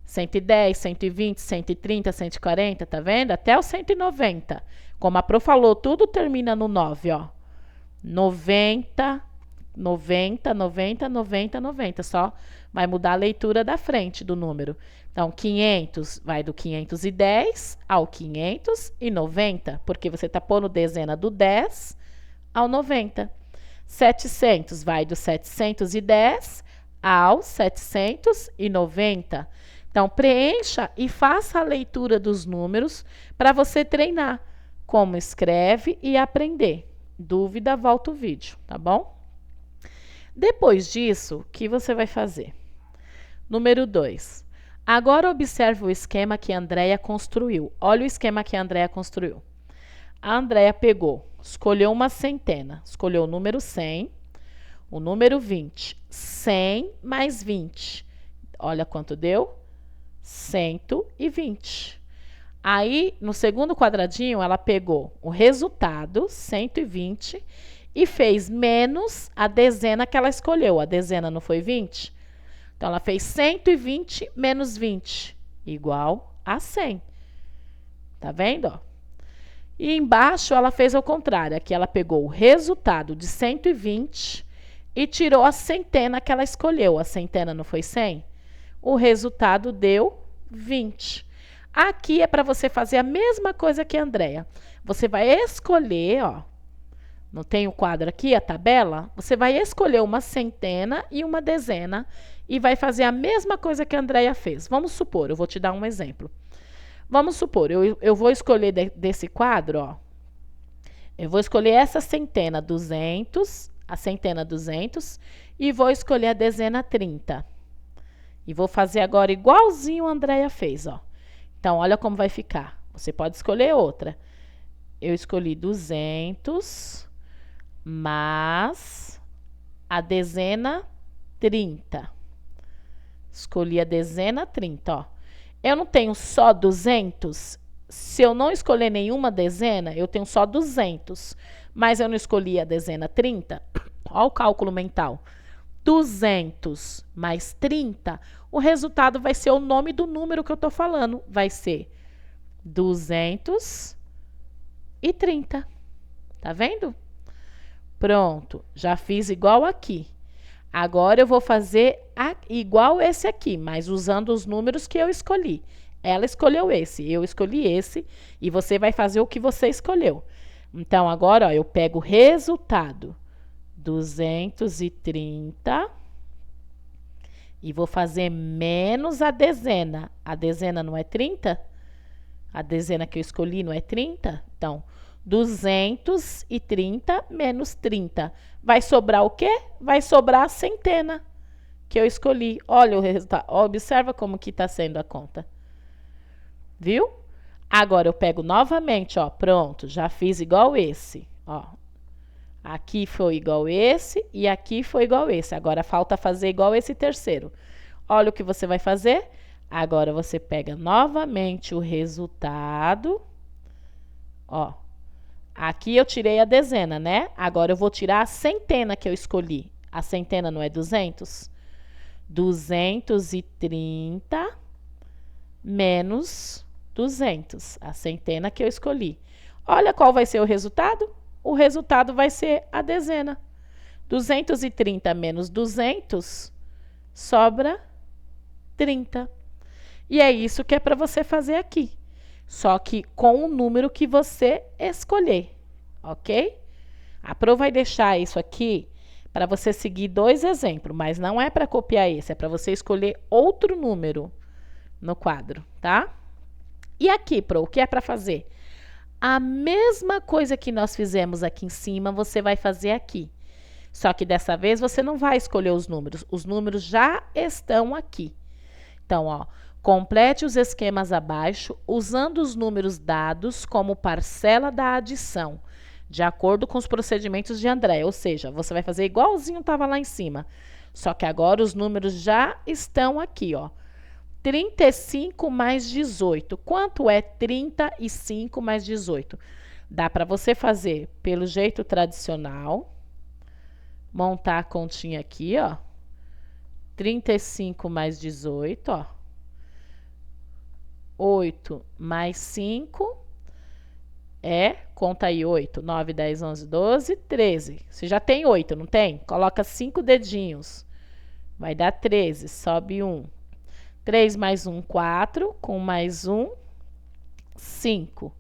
Speaker 1: 110, 120, 130, 140, tá vendo? Até o 190. Como a prof falou, tudo termina no 9, ó. 90, 90, 90, 90, 90. Só vai mudar a leitura da frente do número. Então, 500 vai do 510 ao 590, porque você está pondo dezena do 10 ao 90. 700 vai do 710 ao 790. Então, preencha e faça a leitura dos números para você treinar como escreve e aprender. Dúvida, volta o vídeo, tá bom? Depois disso, o que você vai fazer? Número 2. Agora observe o esquema que a Andréia construiu. Olha o esquema que a Andréia construiu. A Andréia pegou, escolheu uma centena. Escolheu o número 100, o número 20. 100 mais 20. Olha quanto deu. 120. Aí, no segundo quadradinho, ela pegou o resultado, 120, e fez menos a dezena que ela escolheu. A dezena não foi 20? Então, ela fez 120 menos 20, igual a 100. Tá vendo? Ó? E embaixo, ela fez ao contrário. Aqui, ela pegou o resultado de 120 e tirou a centena que ela escolheu. A centena não foi 100? O resultado deu 20. Aqui é para você fazer a mesma coisa que a Andréia. Você vai escolher, ó. Não tem o quadro aqui, a tabela? Você vai escolher uma centena e uma dezena e vai fazer a mesma coisa que a Andréia fez. Vamos supor, eu vou te dar um exemplo. Vamos supor, eu vou escolher desse quadro, ó. Eu vou escolher essa centena 200, a centena 200, e vou escolher a dezena 30. E vou fazer agora igualzinho a Andréia fez, ó. Então, olha como vai ficar. Você pode escolher outra. Eu escolhi 200, mas a dezena 30. Escolhi a dezena 30, ó. Eu não tenho só 200. Se eu não escolher nenhuma dezena, eu tenho só 200. Mas eu não escolhi a dezena 30. Olha o cálculo mental. 200 mais 30, o resultado vai ser o nome do número que eu estou falando. Vai ser 230. Tá vendo? Pronto, já fiz igual aqui. Agora eu vou fazer igual esse aqui, mas usando os números que eu escolhi. Ela escolheu esse, eu escolhi esse, e você vai fazer o que você escolheu. Então, agora, ó, eu pego o resultado, 230, e vou fazer menos a dezena. A dezena não é 30? A dezena que eu escolhi não é 30? Então, 230 menos 30. Vai sobrar o quê? Vai sobrar a centena que eu escolhi. Olha o resultado. Observa como que está sendo a conta. Viu? Agora eu pego novamente, ó. Pronto, já fiz igual esse. Ó. Aqui foi igual esse e aqui foi igual esse. Agora falta fazer igual esse terceiro. Olha o que você vai fazer. Agora você pega novamente o resultado. Ó. Aqui eu tirei a dezena, né? Agora eu vou tirar a centena que eu escolhi. A centena não é 200? 230 menos 200. A centena que eu escolhi. Olha qual vai ser o resultado? O resultado vai ser a dezena. 230 menos 200 sobra 30. E é isso que é para você fazer aqui. Só que com o número que você escolher, ok? A Pro vai deixar isso aqui para você seguir 2 exemplos, mas não é para copiar esse, é para você escolher outro número no quadro, tá? E aqui, Pro, o que é para fazer? A mesma coisa que nós fizemos aqui em cima, você vai fazer aqui. Só que dessa vez você não vai escolher os números já estão aqui. Então, ó, complete os esquemas abaixo usando os números dados como parcela da adição, de acordo com os procedimentos de André. Ou seja, você vai fazer igualzinho estava lá em cima. Só que agora os números já estão aqui, ó. 35 mais 18. Quanto é 35 mais 18? Dá para você fazer pelo jeito tradicional. Montar a continha aqui, ó. 35 mais 18, ó. 8 mais 5 conta aí 8, 9, 10, 11, 12, 13. Você já tem 8, não tem? Coloca 5 dedinhos. Vai dar 13, sobe 1. 3 mais 1, 4, com mais 1, 5.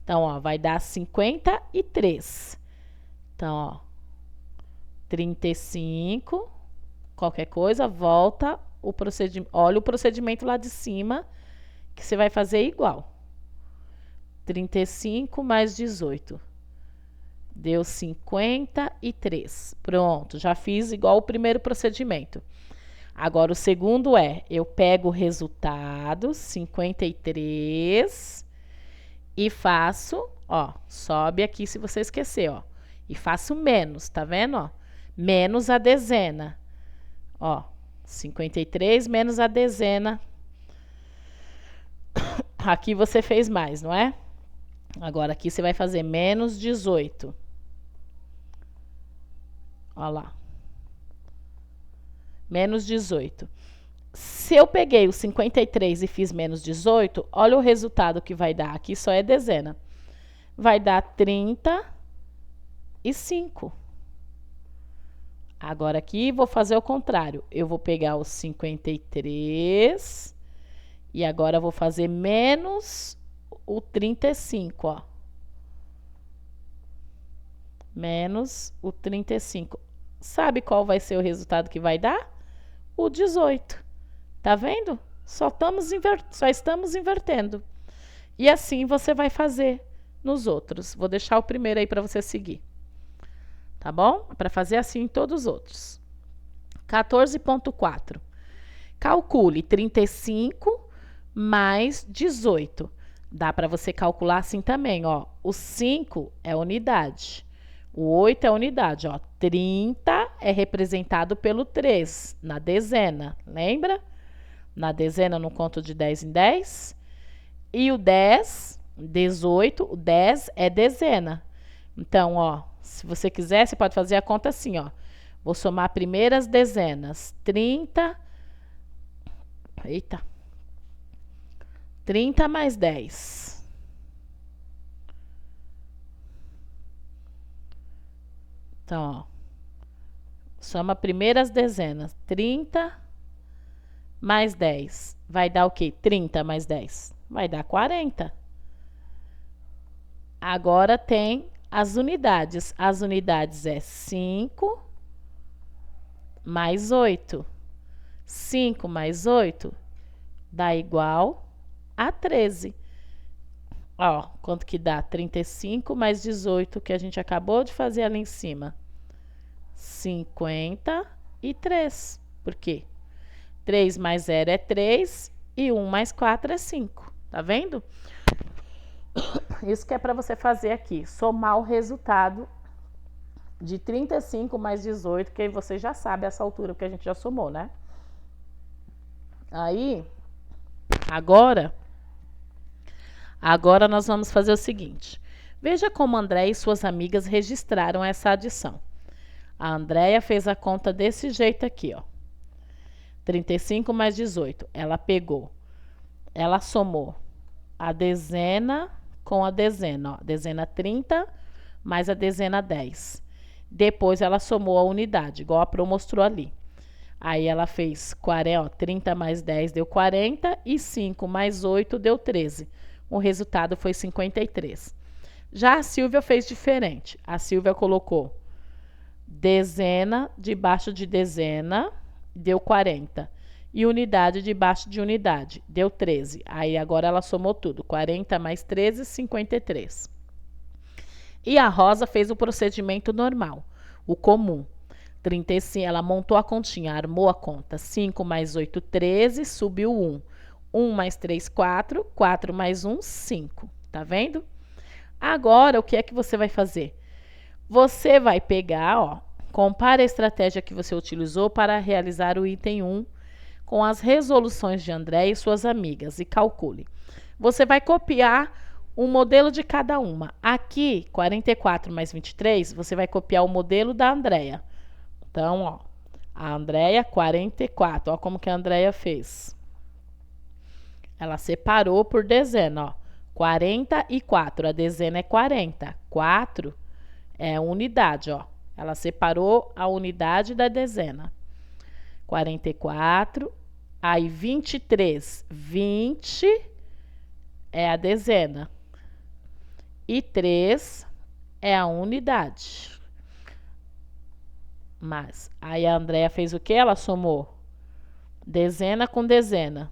Speaker 1: Então, ó, vai dar 53. Então, ó, 35, qualquer coisa, volta o procedimento. Olha o procedimento lá de cima, que você vai fazer igual. 35 mais 18. Deu 53. Pronto, já fiz igual o primeiro procedimento. Agora, o segundo eu pego o resultado, 53, e faço, ó, sobe aqui se você esquecer, ó, e faço menos, tá vendo, ó? Menos a dezena, ó, 53 menos a dezena. Aqui você fez mais, não é? Agora, aqui você vai fazer menos 18. Ó lá. Menos 18. Se eu peguei o 53 e fiz menos 18, olha o resultado que vai dar. Aqui só é dezena. Vai dar 35. Agora aqui vou fazer o contrário. Eu vou pegar o 53 e agora vou fazer menos o 35, ó. Menos o 35. Sabe qual vai ser o resultado que vai dar? O 18. Tá vendo? Só estamos invertendo. E assim você vai fazer nos outros. Vou deixar o primeiro aí para você seguir. Tá bom? Para fazer assim em todos os outros. 14.4. Calcule 35 mais 18. Dá para você calcular assim também, ó. O 5 é unidade. O 8 é unidade, ó. 30 é representado pelo 3, na dezena, lembra? Na dezena, no conto de 10 em 10. E o 10, 18, o 10 é dezena. Então, ó, Se você quiser, você pode fazer a conta assim, ó. Vou somar primeiras dezenas. 30. Eita. 30 mais 10. Então, ó. Soma primeiras dezenas. 30 mais 10. Vai dar o quê? 30 mais 10. Vai dar 40. Agora tem as unidades. As unidades é 5 mais 8. 5 mais 8 dá igual a 13. Ó, quanto que dá? 35 mais 18, que a gente acabou de fazer ali em cima. 53. Por quê? 3 mais 0 é 3 e 1 mais 4 é 5. Tá vendo? Isso que é para você fazer aqui. Somar o resultado de 35 mais 18, que aí você já sabe essa altura, porque a gente já somou, né? Aí, agora nós vamos fazer o seguinte. Veja como Andréia e suas amigas registraram essa adição. A Andréia fez a conta desse jeito aqui, ó. 35 mais 18. Ela somou a dezena com a dezena, ó. Dezena 30 mais a dezena 10. Depois ela somou a unidade, igual a Pro mostrou ali. Aí ela fez 40, ó, 30 mais 10 deu 40 e 5 mais 8 deu 13. O resultado foi 53. Já a Silvia fez diferente. A Silvia colocou dezena debaixo de dezena, deu 40. E unidade debaixo de unidade, deu 13. Aí agora ela somou tudo. 40 mais 13, 53. E a Rosa fez o procedimento normal, o comum. 35, ela montou a continha, armou a conta. 5 mais 8, 13, subiu 1. 1 mais 3, 4. 4 mais 1, 5. Tá vendo? Agora, o que é que você vai fazer? Você vai pegar, ó, compare a estratégia que você utilizou para realizar o item 1 com as resoluções de Andréia e suas amigas e calcule. Você vai copiar um modelo de cada uma. Aqui, 44 mais 23, você vai copiar o modelo da Andréia. Então, ó, a Andréia, 44. Ó como que a Andréia fez. Ela separou por dezena, ó. 44, a dezena é 40. 4 é unidade, ó. Ela separou a unidade da dezena. 44, aí 23. 20 é a dezena. E 3 é a unidade. Mas aí a Andréia fez o quê? Ela somou dezena com dezena.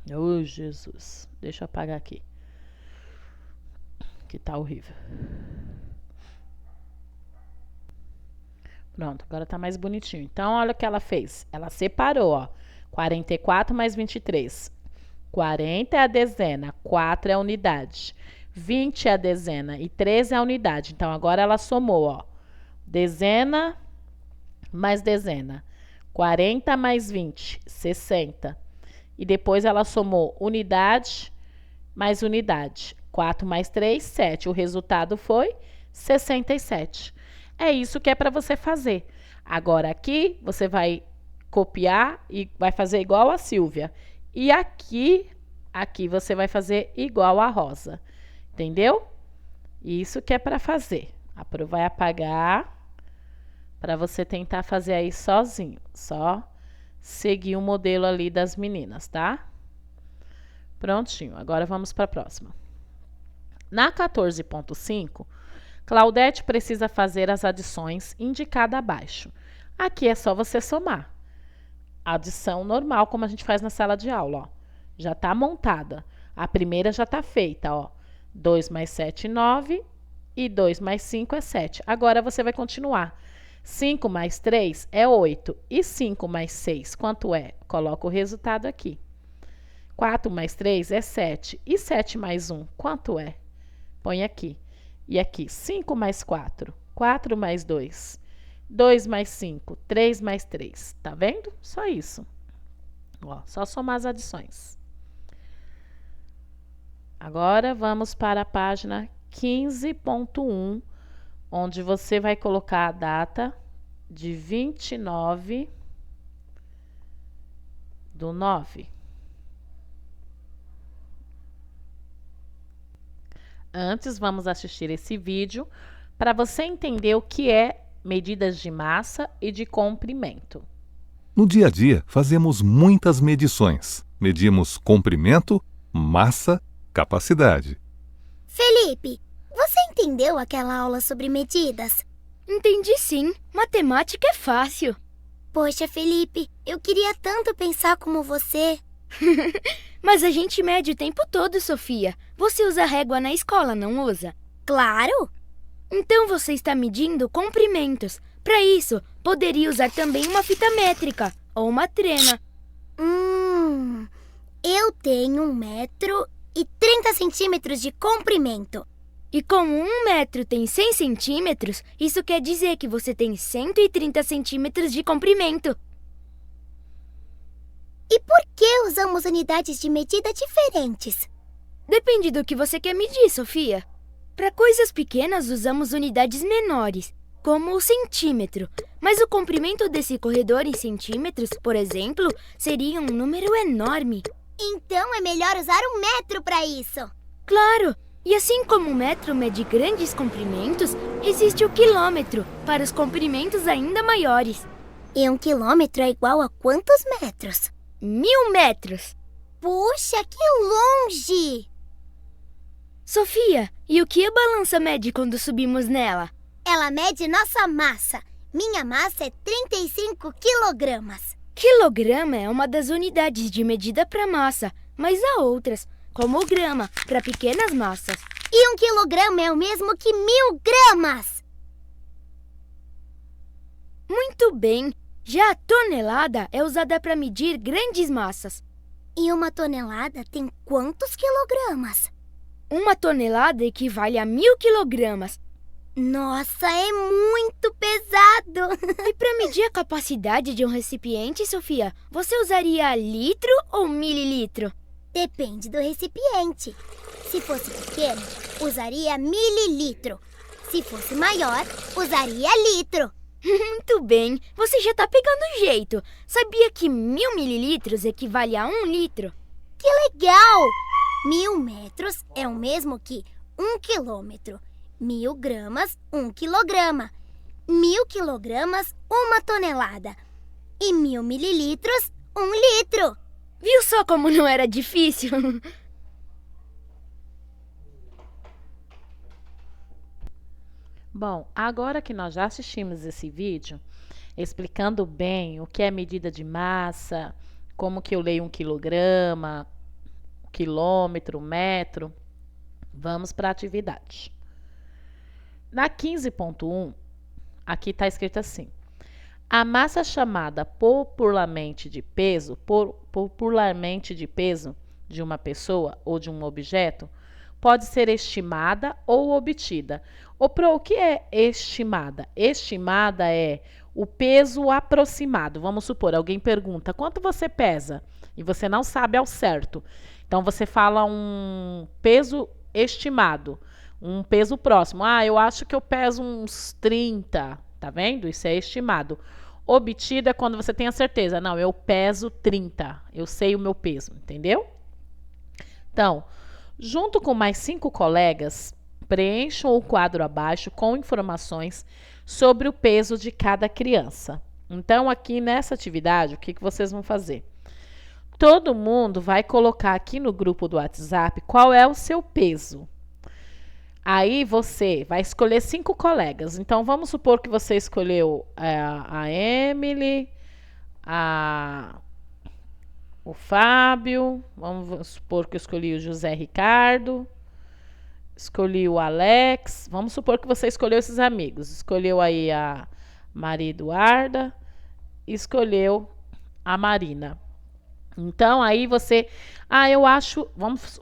Speaker 1: Oh, Jesus. Deixa eu apagar aqui. Que tá horrível. Pronto, agora tá mais bonitinho. Então, olha o que ela fez. Ela separou, ó. 44 mais 23. 40 é a dezena, 4 é a unidade. 20 é a dezena e 13 é a unidade. Então, agora ela somou, ó. Dezena mais dezena. 40 mais 20, 60. E depois ela somou unidade mais unidade. 4 mais 3, 7. O resultado foi 67. É isso que é para você fazer. Agora aqui você vai copiar e vai fazer igual a Silvia. E aqui você vai fazer igual a Rosa. Entendeu? Isso que é para fazer. A Pro vai apagar para você tentar fazer aí sozinho. Só seguir o modelo ali das meninas, tá? Prontinho. Agora vamos para a próxima. Na 14.5, Claudete precisa fazer as adições indicadas abaixo. Aqui é só você somar. Adição normal, como a gente faz na sala de aula, ó. Já está montada. A primeira já está feita, ó. 2 mais 7, 9. E 2 mais 5 é 7. Agora você vai continuar. 5 mais 3 é 8. E 5 mais 6, quanto é? Coloca o resultado aqui. 4 mais 3 é 7. E 7 mais 1, quanto é? Põe aqui. E aqui, 5 mais 4. 4 mais 2. 2 mais 5. 3 mais 3. Tá vendo? Só isso. Ó, só somar as adições. Agora, vamos para a página 15.1 onde você vai colocar a data de 29/9. Antes, vamos assistir esse vídeo para você entender o que é medidas de massa e de comprimento.
Speaker 3: No dia a dia, fazemos muitas medições. Medimos comprimento, massa, capacidade.
Speaker 4: Felipe, você entendeu aquela aula sobre medidas?
Speaker 5: Entendi sim. Matemática é fácil.
Speaker 4: Poxa, Felipe, eu queria tanto pensar como você.
Speaker 5: Mas a gente mede o tempo todo, Sofia. Você usa régua na escola, não usa?
Speaker 4: Claro!
Speaker 5: Então você está medindo comprimentos. Para isso, poderia usar também uma fita métrica ou uma trena.
Speaker 4: Eu tenho 1,30 m de comprimento.
Speaker 5: E como 1 metro tem 100 centímetros, isso quer dizer que você tem 130 centímetros de comprimento.
Speaker 4: E por que usamos unidades de medida diferentes?
Speaker 5: Depende do que você quer medir, Sofia. Para coisas pequenas, usamos unidades menores, como o centímetro. Mas o comprimento desse corredor em centímetros, por exemplo, seria um número enorme.
Speaker 4: Então é melhor usar 1 metro para isso.
Speaker 5: Claro! E assim como o metro mede grandes comprimentos, existe o quilômetro, para os comprimentos ainda maiores.
Speaker 4: E 1 quilômetro é igual a quantos metros?
Speaker 5: 1000 metros!
Speaker 4: Puxa, que longe!
Speaker 5: Sofia, e o que a balança mede quando subimos nela?
Speaker 4: Ela mede nossa massa. Minha massa é 35 quilogramas.
Speaker 5: Quilograma é uma das unidades de medida para massa, mas há outras, como o grama, para pequenas massas.
Speaker 4: E 1 quilograma é o mesmo que 1000 gramas.
Speaker 5: Muito bem! Já a tonelada é usada para medir grandes massas.
Speaker 4: E 1 tonelada tem quantos quilogramas?
Speaker 5: 1 tonelada equivale a 1000 quilogramas.
Speaker 4: Nossa, é muito pesado!
Speaker 5: E para medir a capacidade de um recipiente, Sofia, você usaria litro ou mililitro?
Speaker 4: Depende do recipiente. Se fosse pequeno, usaria mililitro. Se fosse maior, usaria litro.
Speaker 5: Muito bem, você já tá pegando o jeito. Sabia que 1000 mililitros equivale a 1 litro?
Speaker 4: Que legal! 1000 metros é o mesmo que 1 quilômetro. 1000 gramas, 1 quilograma. 1000 quilogramas, 1 tonelada. E 1000 mililitros, 1 litro.
Speaker 5: Viu só como não era difícil?
Speaker 1: Bom, agora que nós já assistimos esse vídeo, explicando bem o que é medida de massa, como que eu leio 1 quilograma, quilômetro, metro, vamos para a atividade. Na 15.1, aqui está escrito assim: a massa chamada popularmente de peso de uma pessoa ou de um objeto pode ser estimada ou obtida. O que é estimada? Estimada é o peso aproximado. Vamos supor, alguém pergunta: quanto você pesa? E você não sabe ao certo. Então você fala um peso estimado, um peso próximo. Ah, eu acho que eu peso uns 30. Tá vendo? Isso é estimado. Obtido é quando você tem a certeza. Não, eu peso 30. Eu sei o meu peso, entendeu? Então, junto com mais 5 colegas, preencham o quadro abaixo com informações sobre o peso de cada criança. Então, aqui nessa atividade, o que vocês vão fazer? Todo mundo vai colocar aqui no grupo do WhatsApp qual é o seu peso. Aí você vai escolher 5 colegas. Então, vamos supor que você escolheu a Emily, o Fábio, vamos supor que eu escolhi o José Ricardo, escolhi o Alex. Vamos supor que você escolheu esses amigos. Escolheu aí a Maria Eduarda, escolheu a Marina. Então, aí você... eu acho...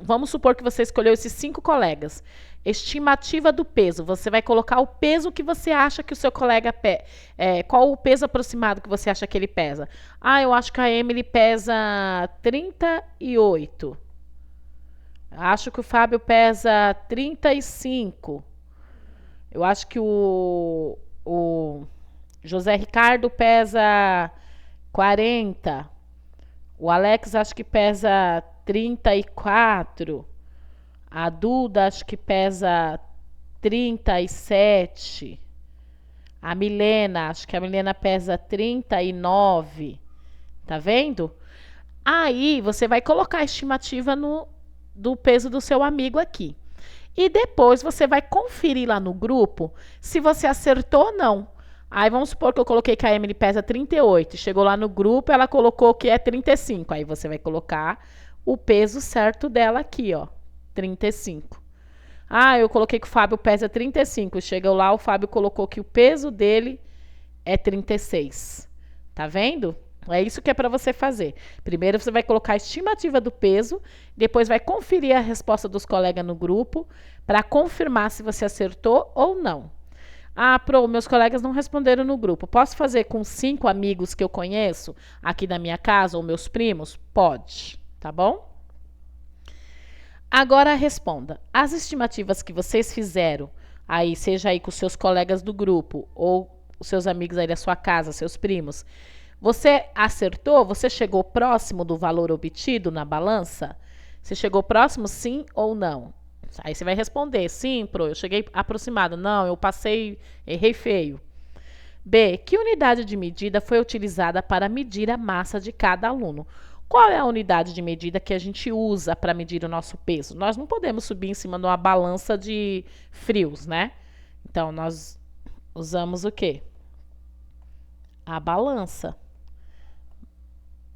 Speaker 1: Vamos supor que você escolheu esses 5 colegas. Estimativa do peso. Você vai colocar o peso que você acha que o seu colega pesa. Qual o peso aproximado que você acha que ele pesa? Eu acho que a Emily pesa 38. Acho que o Fábio pesa 35. Eu acho que o José Ricardo pesa 40. O Alex acho que pesa 34. A Duda acho que pesa 37. A Milena, acho que a Milena pesa 39. Tá vendo? Aí você vai colocar a estimativa do peso do seu amigo aqui. E depois você vai conferir lá no grupo se você acertou ou não. Aí vamos supor que eu coloquei que a Emily pesa 38. Chegou lá no grupo, ela colocou que é 35. Aí você vai colocar o peso certo dela aqui, ó. 35. Ah, eu coloquei que o Fábio pesa 35. Chegou lá, o Fábio colocou que o peso dele é 36. Tá vendo? É isso que é para você fazer. Primeiro você vai colocar a estimativa do peso, depois vai conferir a resposta dos colegas no grupo para confirmar se você acertou ou não. Ah, meus colegas não responderam no grupo. Posso fazer com 5 amigos que eu conheço aqui da minha casa ou meus primos? Pode, tá bom? Agora responda. As estimativas que vocês fizeram, aí seja aí com os seus colegas do grupo ou os seus amigos aí da sua casa, seus primos, você acertou? Você chegou próximo do valor obtido na balança? Você chegou próximo, sim ou não? Aí você vai responder, sim, eu cheguei aproximado. Não, eu passei, errei feio. B, que unidade de medida foi utilizada para medir a massa de cada aluno? Qual é a unidade de medida que a gente usa para medir o nosso peso? Nós não podemos subir em cima de uma balança de frios, né? Então, nós usamos o quê? A balança.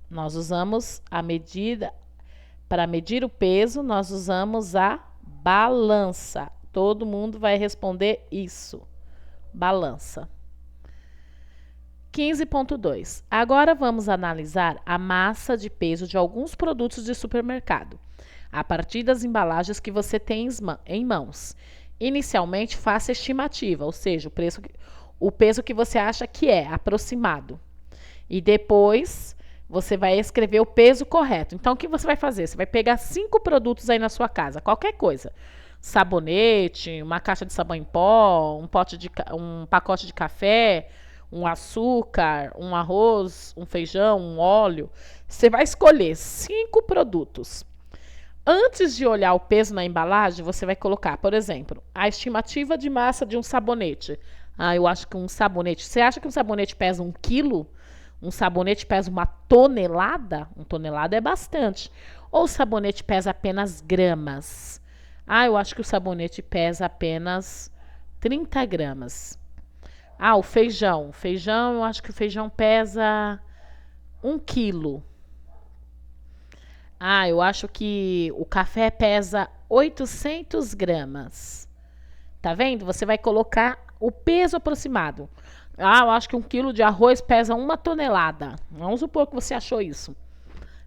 Speaker 1: Nós usamos a medida, para medir o peso, nós usamos a balança. Todo mundo vai responder isso. Balança. 15.2. Agora vamos analisar a massa de peso de alguns produtos de supermercado, a partir das embalagens que você tem em mãos. Inicialmente, faça a estimativa, ou seja, o peso que você acha que é aproximado. E depois você vai escrever o peso correto. Então, o que você vai fazer? Você vai pegar 5 produtos aí na sua casa, qualquer coisa. Sabonete, uma caixa de sabão em pó, um pacote de café, um açúcar, um arroz, um feijão, um óleo. Você vai escolher 5 produtos. Antes de olhar o peso na embalagem, você vai colocar, por exemplo, a estimativa de massa de um sabonete. Ah, eu acho que um sabonete... Você acha que um sabonete pesa 1 quilo? Um sabonete pesa 1 tonelada? 1 tonelada é bastante. Ou o sabonete pesa apenas gramas? Ah, eu acho que o sabonete pesa apenas 30 gramas. Ah, o feijão. Feijão, eu acho que o feijão pesa 1 quilo. Ah, eu acho que o café pesa 800 gramas. Tá vendo? Você vai colocar o peso aproximado. Ah, eu acho que 1 quilo de arroz pesa 1 tonelada. Vamos supor que você achou isso.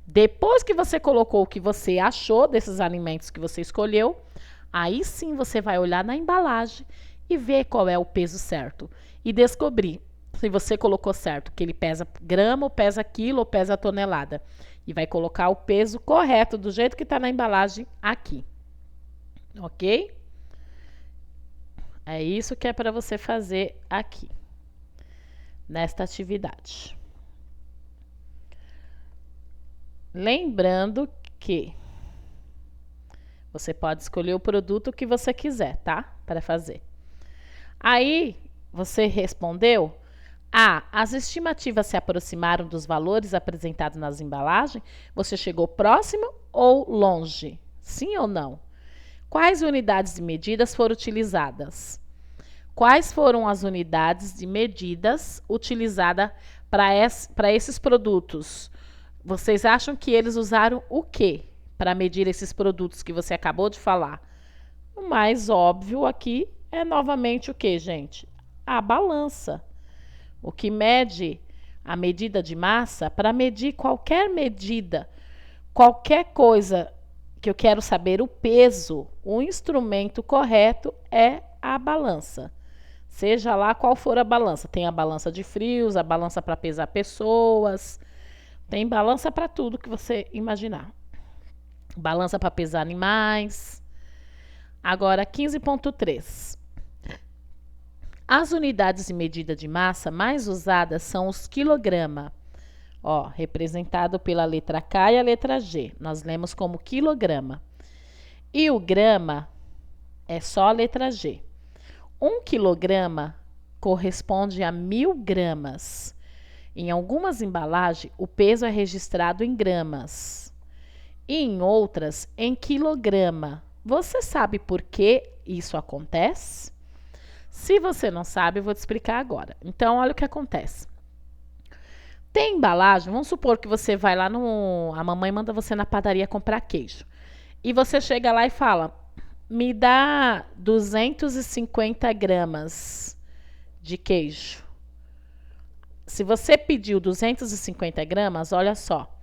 Speaker 1: Depois que você colocou o que você achou desses alimentos que você escolheu, aí sim você vai olhar na embalagem e ver qual é o peso certo. E descobrir se você colocou certo, que ele pesa grama, ou pesa quilo, ou pesa tonelada. E vai colocar o peso correto, do jeito que está na embalagem aqui. Ok? É isso que é para você fazer aqui, nesta atividade. Lembrando que você pode escolher o produto que você quiser, tá? Para fazer. Aí, você respondeu? A. As estimativas se aproximaram dos valores apresentados nas embalagens? Você chegou próximo ou longe? Sim ou não? Quais unidades de medidas foram utilizadas? Quais foram as unidades de medidas utilizadas para esses produtos? Vocês acham que eles usaram o quê para medir esses produtos que você acabou de falar? O mais óbvio aqui é novamente o quê, gente? A balança. O que mede a medida de massa, para medir qualquer medida, qualquer coisa que eu quero saber o peso, o instrumento correto é a balança. Seja lá qual for a balança. Tem a balança de frios, a balança para pesar pessoas. Tem balança para tudo que você imaginar. Balança para pesar animais. Agora, 15.3. As unidades de medida de massa mais usadas são os quilograma, ó, representado pela letra K e a letra G. Nós lemos como quilograma. E o grama é só a letra G. 1 quilograma corresponde a 1000 gramas. Em algumas embalagens, o peso é registrado em gramas e em outras em quilograma. Você sabe por que isso acontece? Se você não sabe, eu vou te explicar agora. Então, olha o que acontece. Tem embalagem, vamos supor que você vai lá no... A mamãe manda você na padaria comprar queijo. E você chega lá e fala, me dá 250 gramas de queijo. Se você pediu 250 gramas, olha só.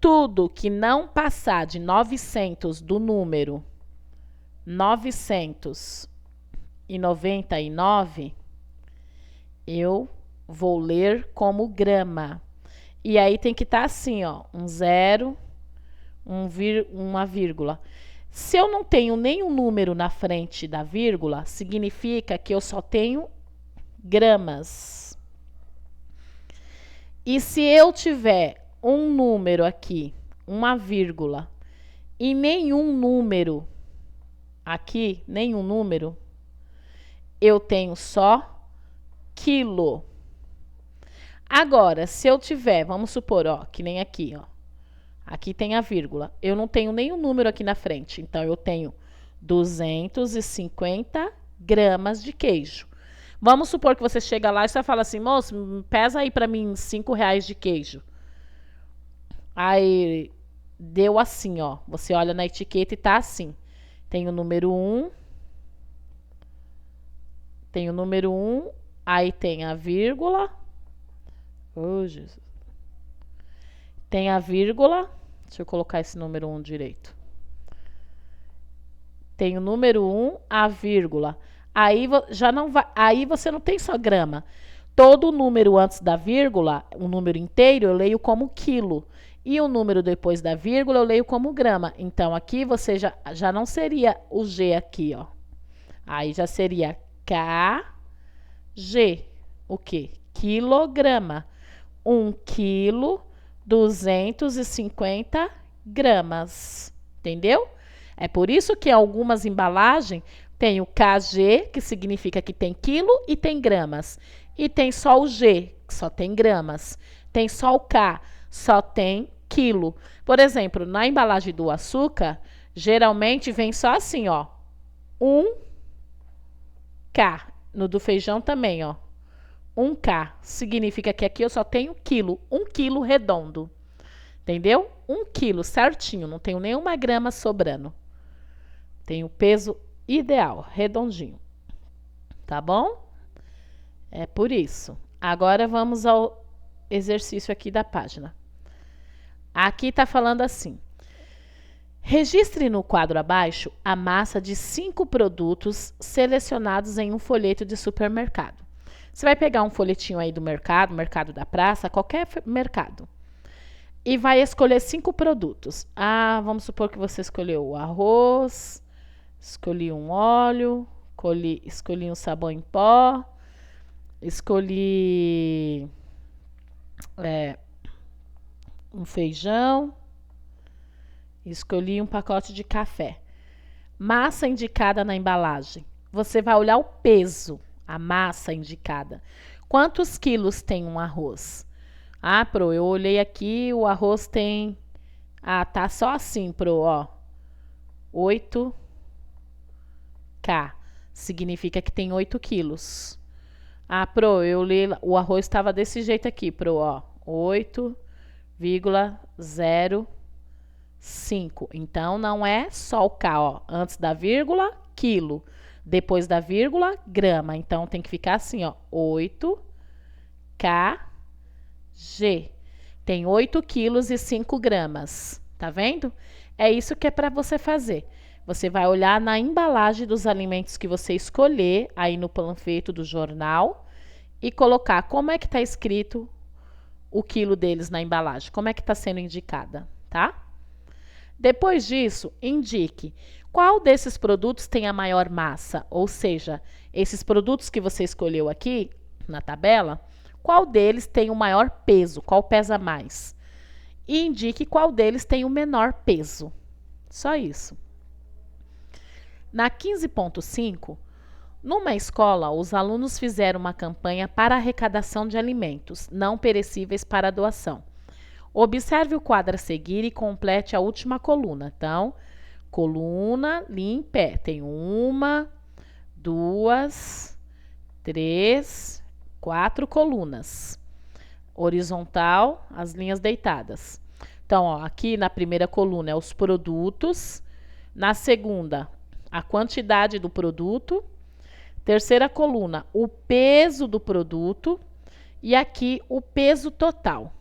Speaker 1: Tudo que não passar de 900 do número 999, eu vou ler como grama. E aí tem que estar assim, ó, um zero, uma vírgula. Se eu não tenho nenhum número na frente da vírgula, significa que eu só tenho gramas. E se eu tiver um número aqui, uma vírgula, e nenhum número aqui, nenhum número, eu tenho só quilo. Agora, se eu tiver, vamos supor, ó, que nem aqui, ó. Aqui tem a vírgula. Eu não tenho nenhum número aqui na frente. Então, eu tenho 250 gramas de queijo. Vamos supor que você chega lá e você fala assim, moço, pesa aí pra mim 5 reais de queijo. Aí, deu assim, ó. Você olha na etiqueta e tá assim. Tem o número 1. Tem o número 1. Aí tem a vírgula. Oh, Jesus. Tem a vírgula. Deixa eu colocar esse número 1 direito. Tem o número 1, a vírgula. Aí já não vai, aí você não tem só grama. Todo o número antes da vírgula, o número inteiro, eu leio como quilo. E o número depois da vírgula, eu leio como grama. Então, aqui você já não seria o G aqui, ó. Aí já seria KG. O quê? Quilograma. 1 quilo, 250 gramas. Entendeu? É por isso que algumas embalagens tem o KG, que significa que tem quilo e tem gramas. E tem só o G, que só tem gramas. Tem só o K, só tem quilo. Por exemplo, na embalagem do açúcar, geralmente vem só assim, ó. 1K. No do feijão também, ó. 1K. Significa que aqui eu só tenho quilo. 1 quilo redondo. Entendeu? 1 quilo certinho. Não tenho nenhuma grama sobrando. Tenho peso ideal, redondinho. Tá bom? É por isso. Agora vamos ao exercício aqui da página. Aqui tá falando assim. Registre no quadro abaixo a massa de 5 produtos selecionados em um folheto de supermercado. Você vai pegar um folhetinho aí do mercado, mercado da praça, qualquer mercado. E vai escolher 5 produtos. Ah, vamos supor que você escolheu o arroz, escolhi um óleo, escolhi um sabão em pó, escolhi um feijão, escolhi um pacote de café. Massa indicada na embalagem. Você vai olhar o peso, a massa indicada. Quantos quilos tem um arroz? Ah, Pro, eu olhei aqui, o arroz tem... Ah, tá só assim, Pro, ó. 8K. Significa que tem 8 quilos. Ah, Pro, eu li... O arroz estava desse jeito aqui, Pro, ó. 8,05. Então, não é só o K, ó. Antes da vírgula, quilo. Depois da vírgula, grama. Então, tem que ficar assim, ó. 8K. G. Tem 8 quilos e 5 gramas. Tá vendo? É isso que é para você fazer. Você vai olhar na embalagem dos alimentos que você escolher, aí no panfleto do jornal, e colocar como é que está escrito o quilo deles na embalagem, como é que está sendo indicada, tá? Depois disso, indique qual desses produtos tem a maior massa, ou seja, esses produtos que você escolheu aqui na tabela, qual deles tem o maior peso, qual pesa mais. E indique qual deles tem o menor peso. Só isso. Na 15.5, numa escola, os alunos fizeram uma campanha para arrecadação de alimentos não perecíveis para doação. Observe o quadro a seguir e complete a última coluna. Então, coluna, linha em pé. Tem 1, 2, 3, 4 colunas. Horizontal, as linhas deitadas. Então, ó, aqui na primeira coluna é os produtos. Na segunda, a quantidade do produto. Terceira coluna, o peso do produto. E aqui, o peso total.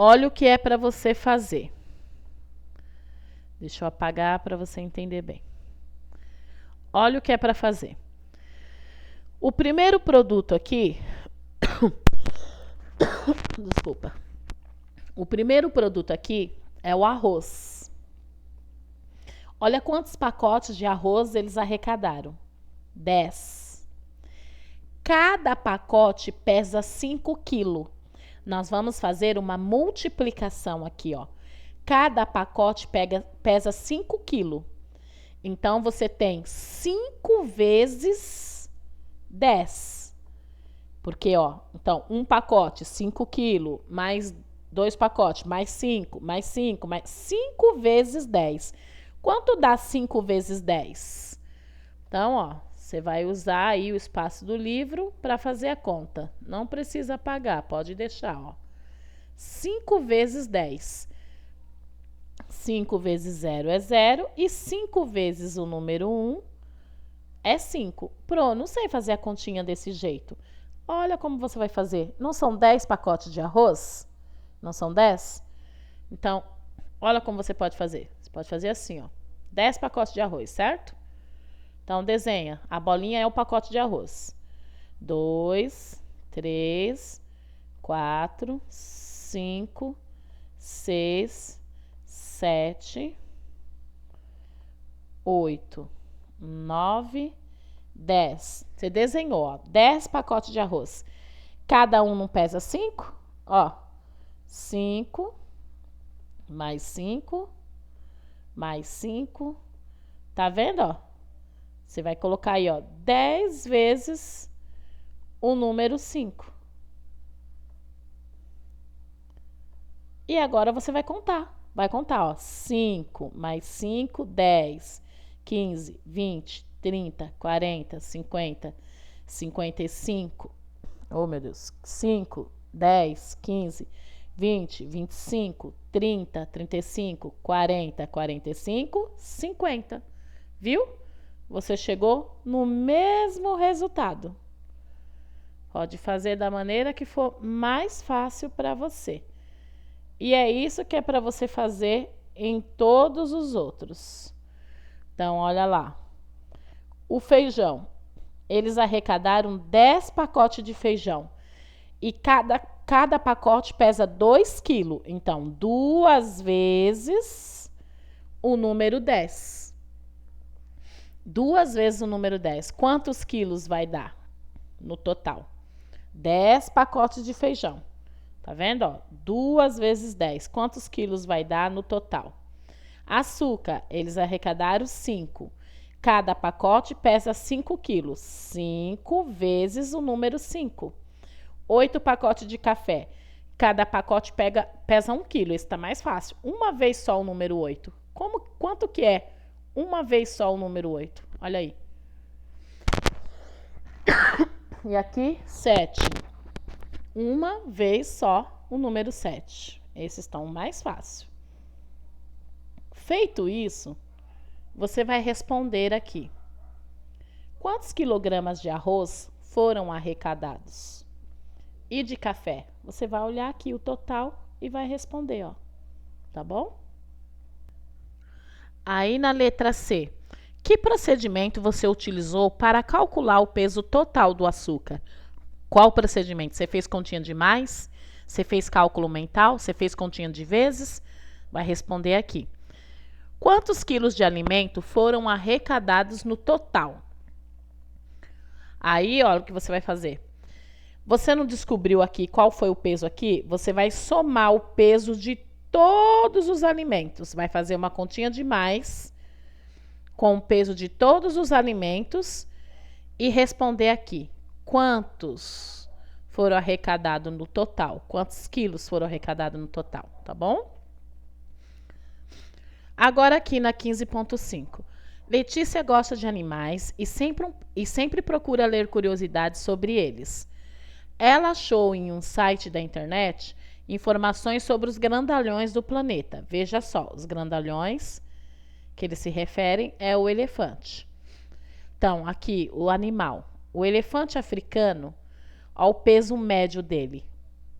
Speaker 1: Olha o que é para você fazer. Deixa eu apagar para você entender bem. Olha o que é para fazer. O primeiro produto aqui... Desculpa. O primeiro produto aqui é o arroz. Olha quantos pacotes de arroz eles arrecadaram. 10. Cada pacote pesa 5 quilos. Nós vamos fazer uma multiplicação aqui, ó. Cada pacote pesa 5 quilos. Então, você tem 5 vezes 10. Porque, ó, então, um pacote, 5 quilos, mais 2 pacotes, mais 5, mais 5, mais 5 vezes 10. Quanto dá 5 vezes 10? Então, ó, você vai usar aí o espaço do livro para fazer a conta. Não precisa apagar, pode deixar, ó. 5 vezes 10. 5 vezes 0 é 0 e 5 vezes o número 1 é 5. Pronto, não sei fazer a continha desse jeito. Olha como você vai fazer. Não são 10 pacotes de arroz? Não são 10? Então, olha como você pode fazer. Você pode fazer assim, ó. 10 pacotes de arroz, certo? Então, desenha. A bolinha é o pacote de arroz. 2, 3, 4, 5, 6, 7, 8, 9, 10. Você desenhou, ó, 10 pacotes de arroz. Cada um não pesa 5? Ó, 5, mais 5, mais 5. Tá vendo, ó? Você vai colocar aí, ó, 10 vezes o número 5. E agora você vai contar. Vai contar, ó, 5 mais 5, 10, 15, 20, 30, 40, 50, 55. Oh, meu Deus. 5, 10, 15, 20, 25, 30, 35, 40, 45, 50. Viu? Você chegou no mesmo resultado. Pode fazer da maneira que for mais fácil para você. E é isso que é para você fazer em todos os outros. Então, olha lá. O feijão. Eles arrecadaram 10 pacotes de feijão. E cada pacote pesa 2 quilos. Então, 2 vezes o número 10. 2 vezes o número 10. Quantos quilos vai dar no total? 10 pacotes de feijão. Tá vendo, ó? 2 vezes 10. Quantos quilos vai dar no total? Açúcar, eles arrecadaram 5. Cada pacote pesa 5 quilos. 5 vezes o número 5. 8 pacotes de café. Cada pacote pesa 1 quilo. Esse tá mais fácil. Uma vez só o número 8. Quanto que é uma vez só o número 8? Olha aí. E aqui, 7. Uma vez só o número 7. Esses estão mais fácil. Feito isso, você vai responder aqui. Quantos quilogramas de arroz foram arrecadados? E de café? Você vai olhar aqui o total e vai responder, ó. Tá bom? Aí na letra C, que procedimento você utilizou para calcular o peso total do açúcar? Qual procedimento? Você fez continha de mais? Você fez cálculo mental? Você fez continha de vezes? Vai responder aqui. Quantos quilos de alimento foram arrecadados no total? Aí, olha o que você vai fazer. Você não descobriu aqui qual foi o peso aqui? Você vai somar o peso de todos os alimentos. Vai fazer uma continha de mais com o peso de todos os alimentos e responder aqui. Quantos foram arrecadados no total? Quantos quilos foram arrecadados no total? Tá bom? Agora aqui na 15.5. Letícia gosta de animais e sempre procura ler curiosidades sobre eles. Ela achou em um site da internet informações sobre os grandalhões do planeta. Veja só, os grandalhões que eles se referem é o elefante. Então, aqui, o animal. O elefante africano, ó, o peso médio dele.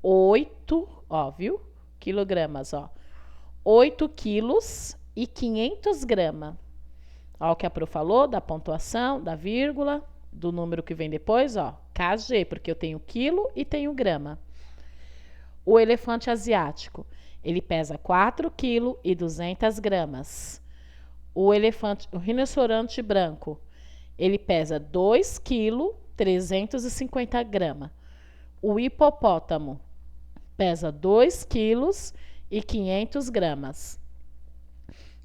Speaker 1: 8, ó, viu? Quilogramas, ó. 8 quilos e 500 gramas. Ó, o que a Pro falou, da pontuação, da vírgula, do número que vem depois, ó, KG, porque eu tenho quilo e tenho grama. O elefante asiático, ele pesa 4 kg e 200 gramas. O rinoceronte branco, ele pesa 2 kg, 350 gramas. O hipopótamo pesa 2 kg e 500 gramas.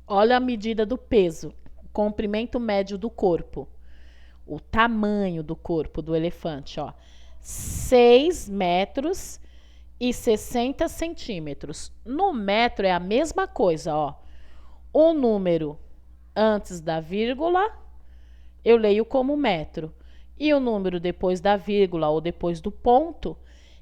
Speaker 1: Olha a medida do peso, o comprimento médio do corpo. O tamanho do corpo do elefante, ó, 6 metros e 60 centímetros. No metro é a mesma coisa, ó. O número antes da vírgula, eu leio como metro. E o número depois da vírgula ou depois do ponto,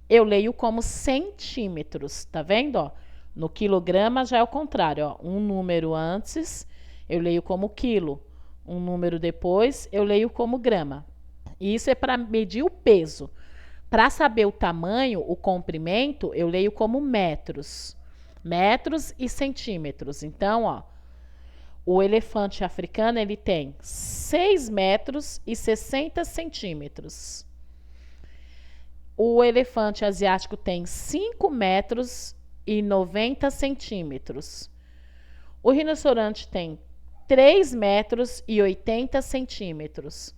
Speaker 1: eu leio como centímetros. Tá vendo, ó? No quilograma já é o contrário, ó. Um número antes, eu leio como quilo. Um número depois, eu leio como grama. E isso é para medir o peso. Para saber o tamanho, o comprimento, eu leio como metros. Metros e centímetros. Então, ó, o elefante africano, ele tem 6 metros e 60 centímetros. O elefante asiático tem 5 metros e 90 centímetros. O rinoceronte tem 3 metros e 80 centímetros.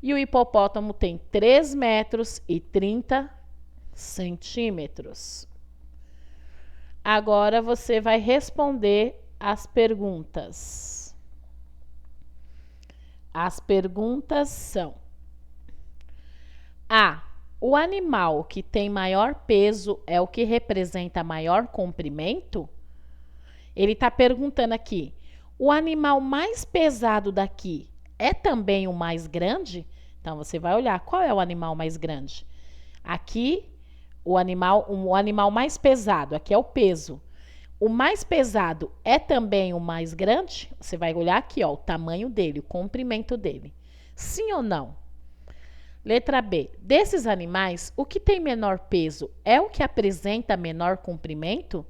Speaker 1: E o hipopótamo tem 3 metros e 30 centímetros. Agora você vai responder as perguntas. As perguntas são: A. O animal que tem maior peso é o que representa maior comprimento? Ele está perguntando aqui: o animal mais pesado daqui é também o mais grande? Então, você vai olhar qual é o animal mais grande. Aqui, o animal mais pesado, aqui é o peso. O mais pesado é também o mais grande? Você vai olhar aqui, ó, o tamanho dele, o comprimento dele. Sim ou não? Letra B. Desses animais, o que tem menor peso é o que apresenta menor comprimento?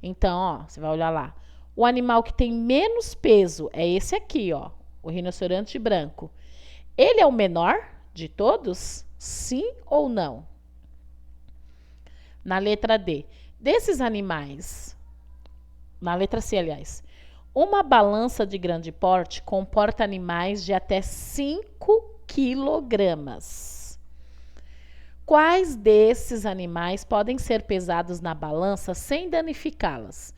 Speaker 1: Então, ó, você vai olhar lá. O animal que tem menos peso é esse aqui, ó, o rinoceronte branco. Ele é o menor de todos? Sim ou não? Na letra D. Desses animais, na letra C, aliás, uma balança de grande porte comporta animais de até 5 quilogramas. Quais desses animais podem ser pesados na balança sem danificá-las?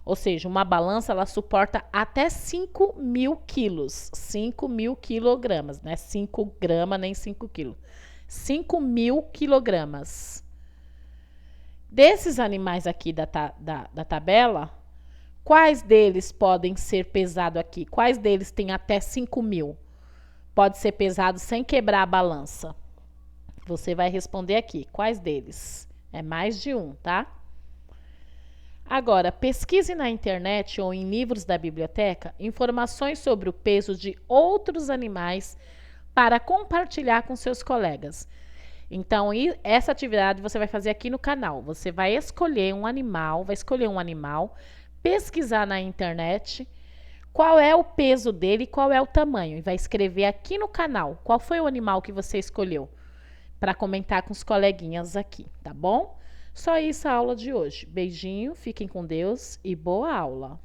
Speaker 1: Ou seja, uma balança ela suporta até 5.000 quilos. 5.000 quilogramas, não é 5 gramas nem 5 quilos. 5.000 quilogramas. Desses animais aqui da tabela, quais deles podem ser pesados aqui? Quais deles têm até 5.000? Pode ser pesado sem quebrar a balança. Você vai responder aqui. Quais deles? É mais de um, tá? Agora, pesquise na internet ou em livros da biblioteca informações sobre o peso de outros animais para compartilhar com seus colegas. Então, essa atividade você vai fazer aqui no canal. Você vai escolher um animal, pesquisar na internet qual é o peso dele e qual é o tamanho. E vai escrever aqui no canal qual foi o animal que você escolheu para comentar com os coleguinhas aqui, tá bom? Só isso a aula de hoje. Beijinho, fiquem com Deus e boa aula!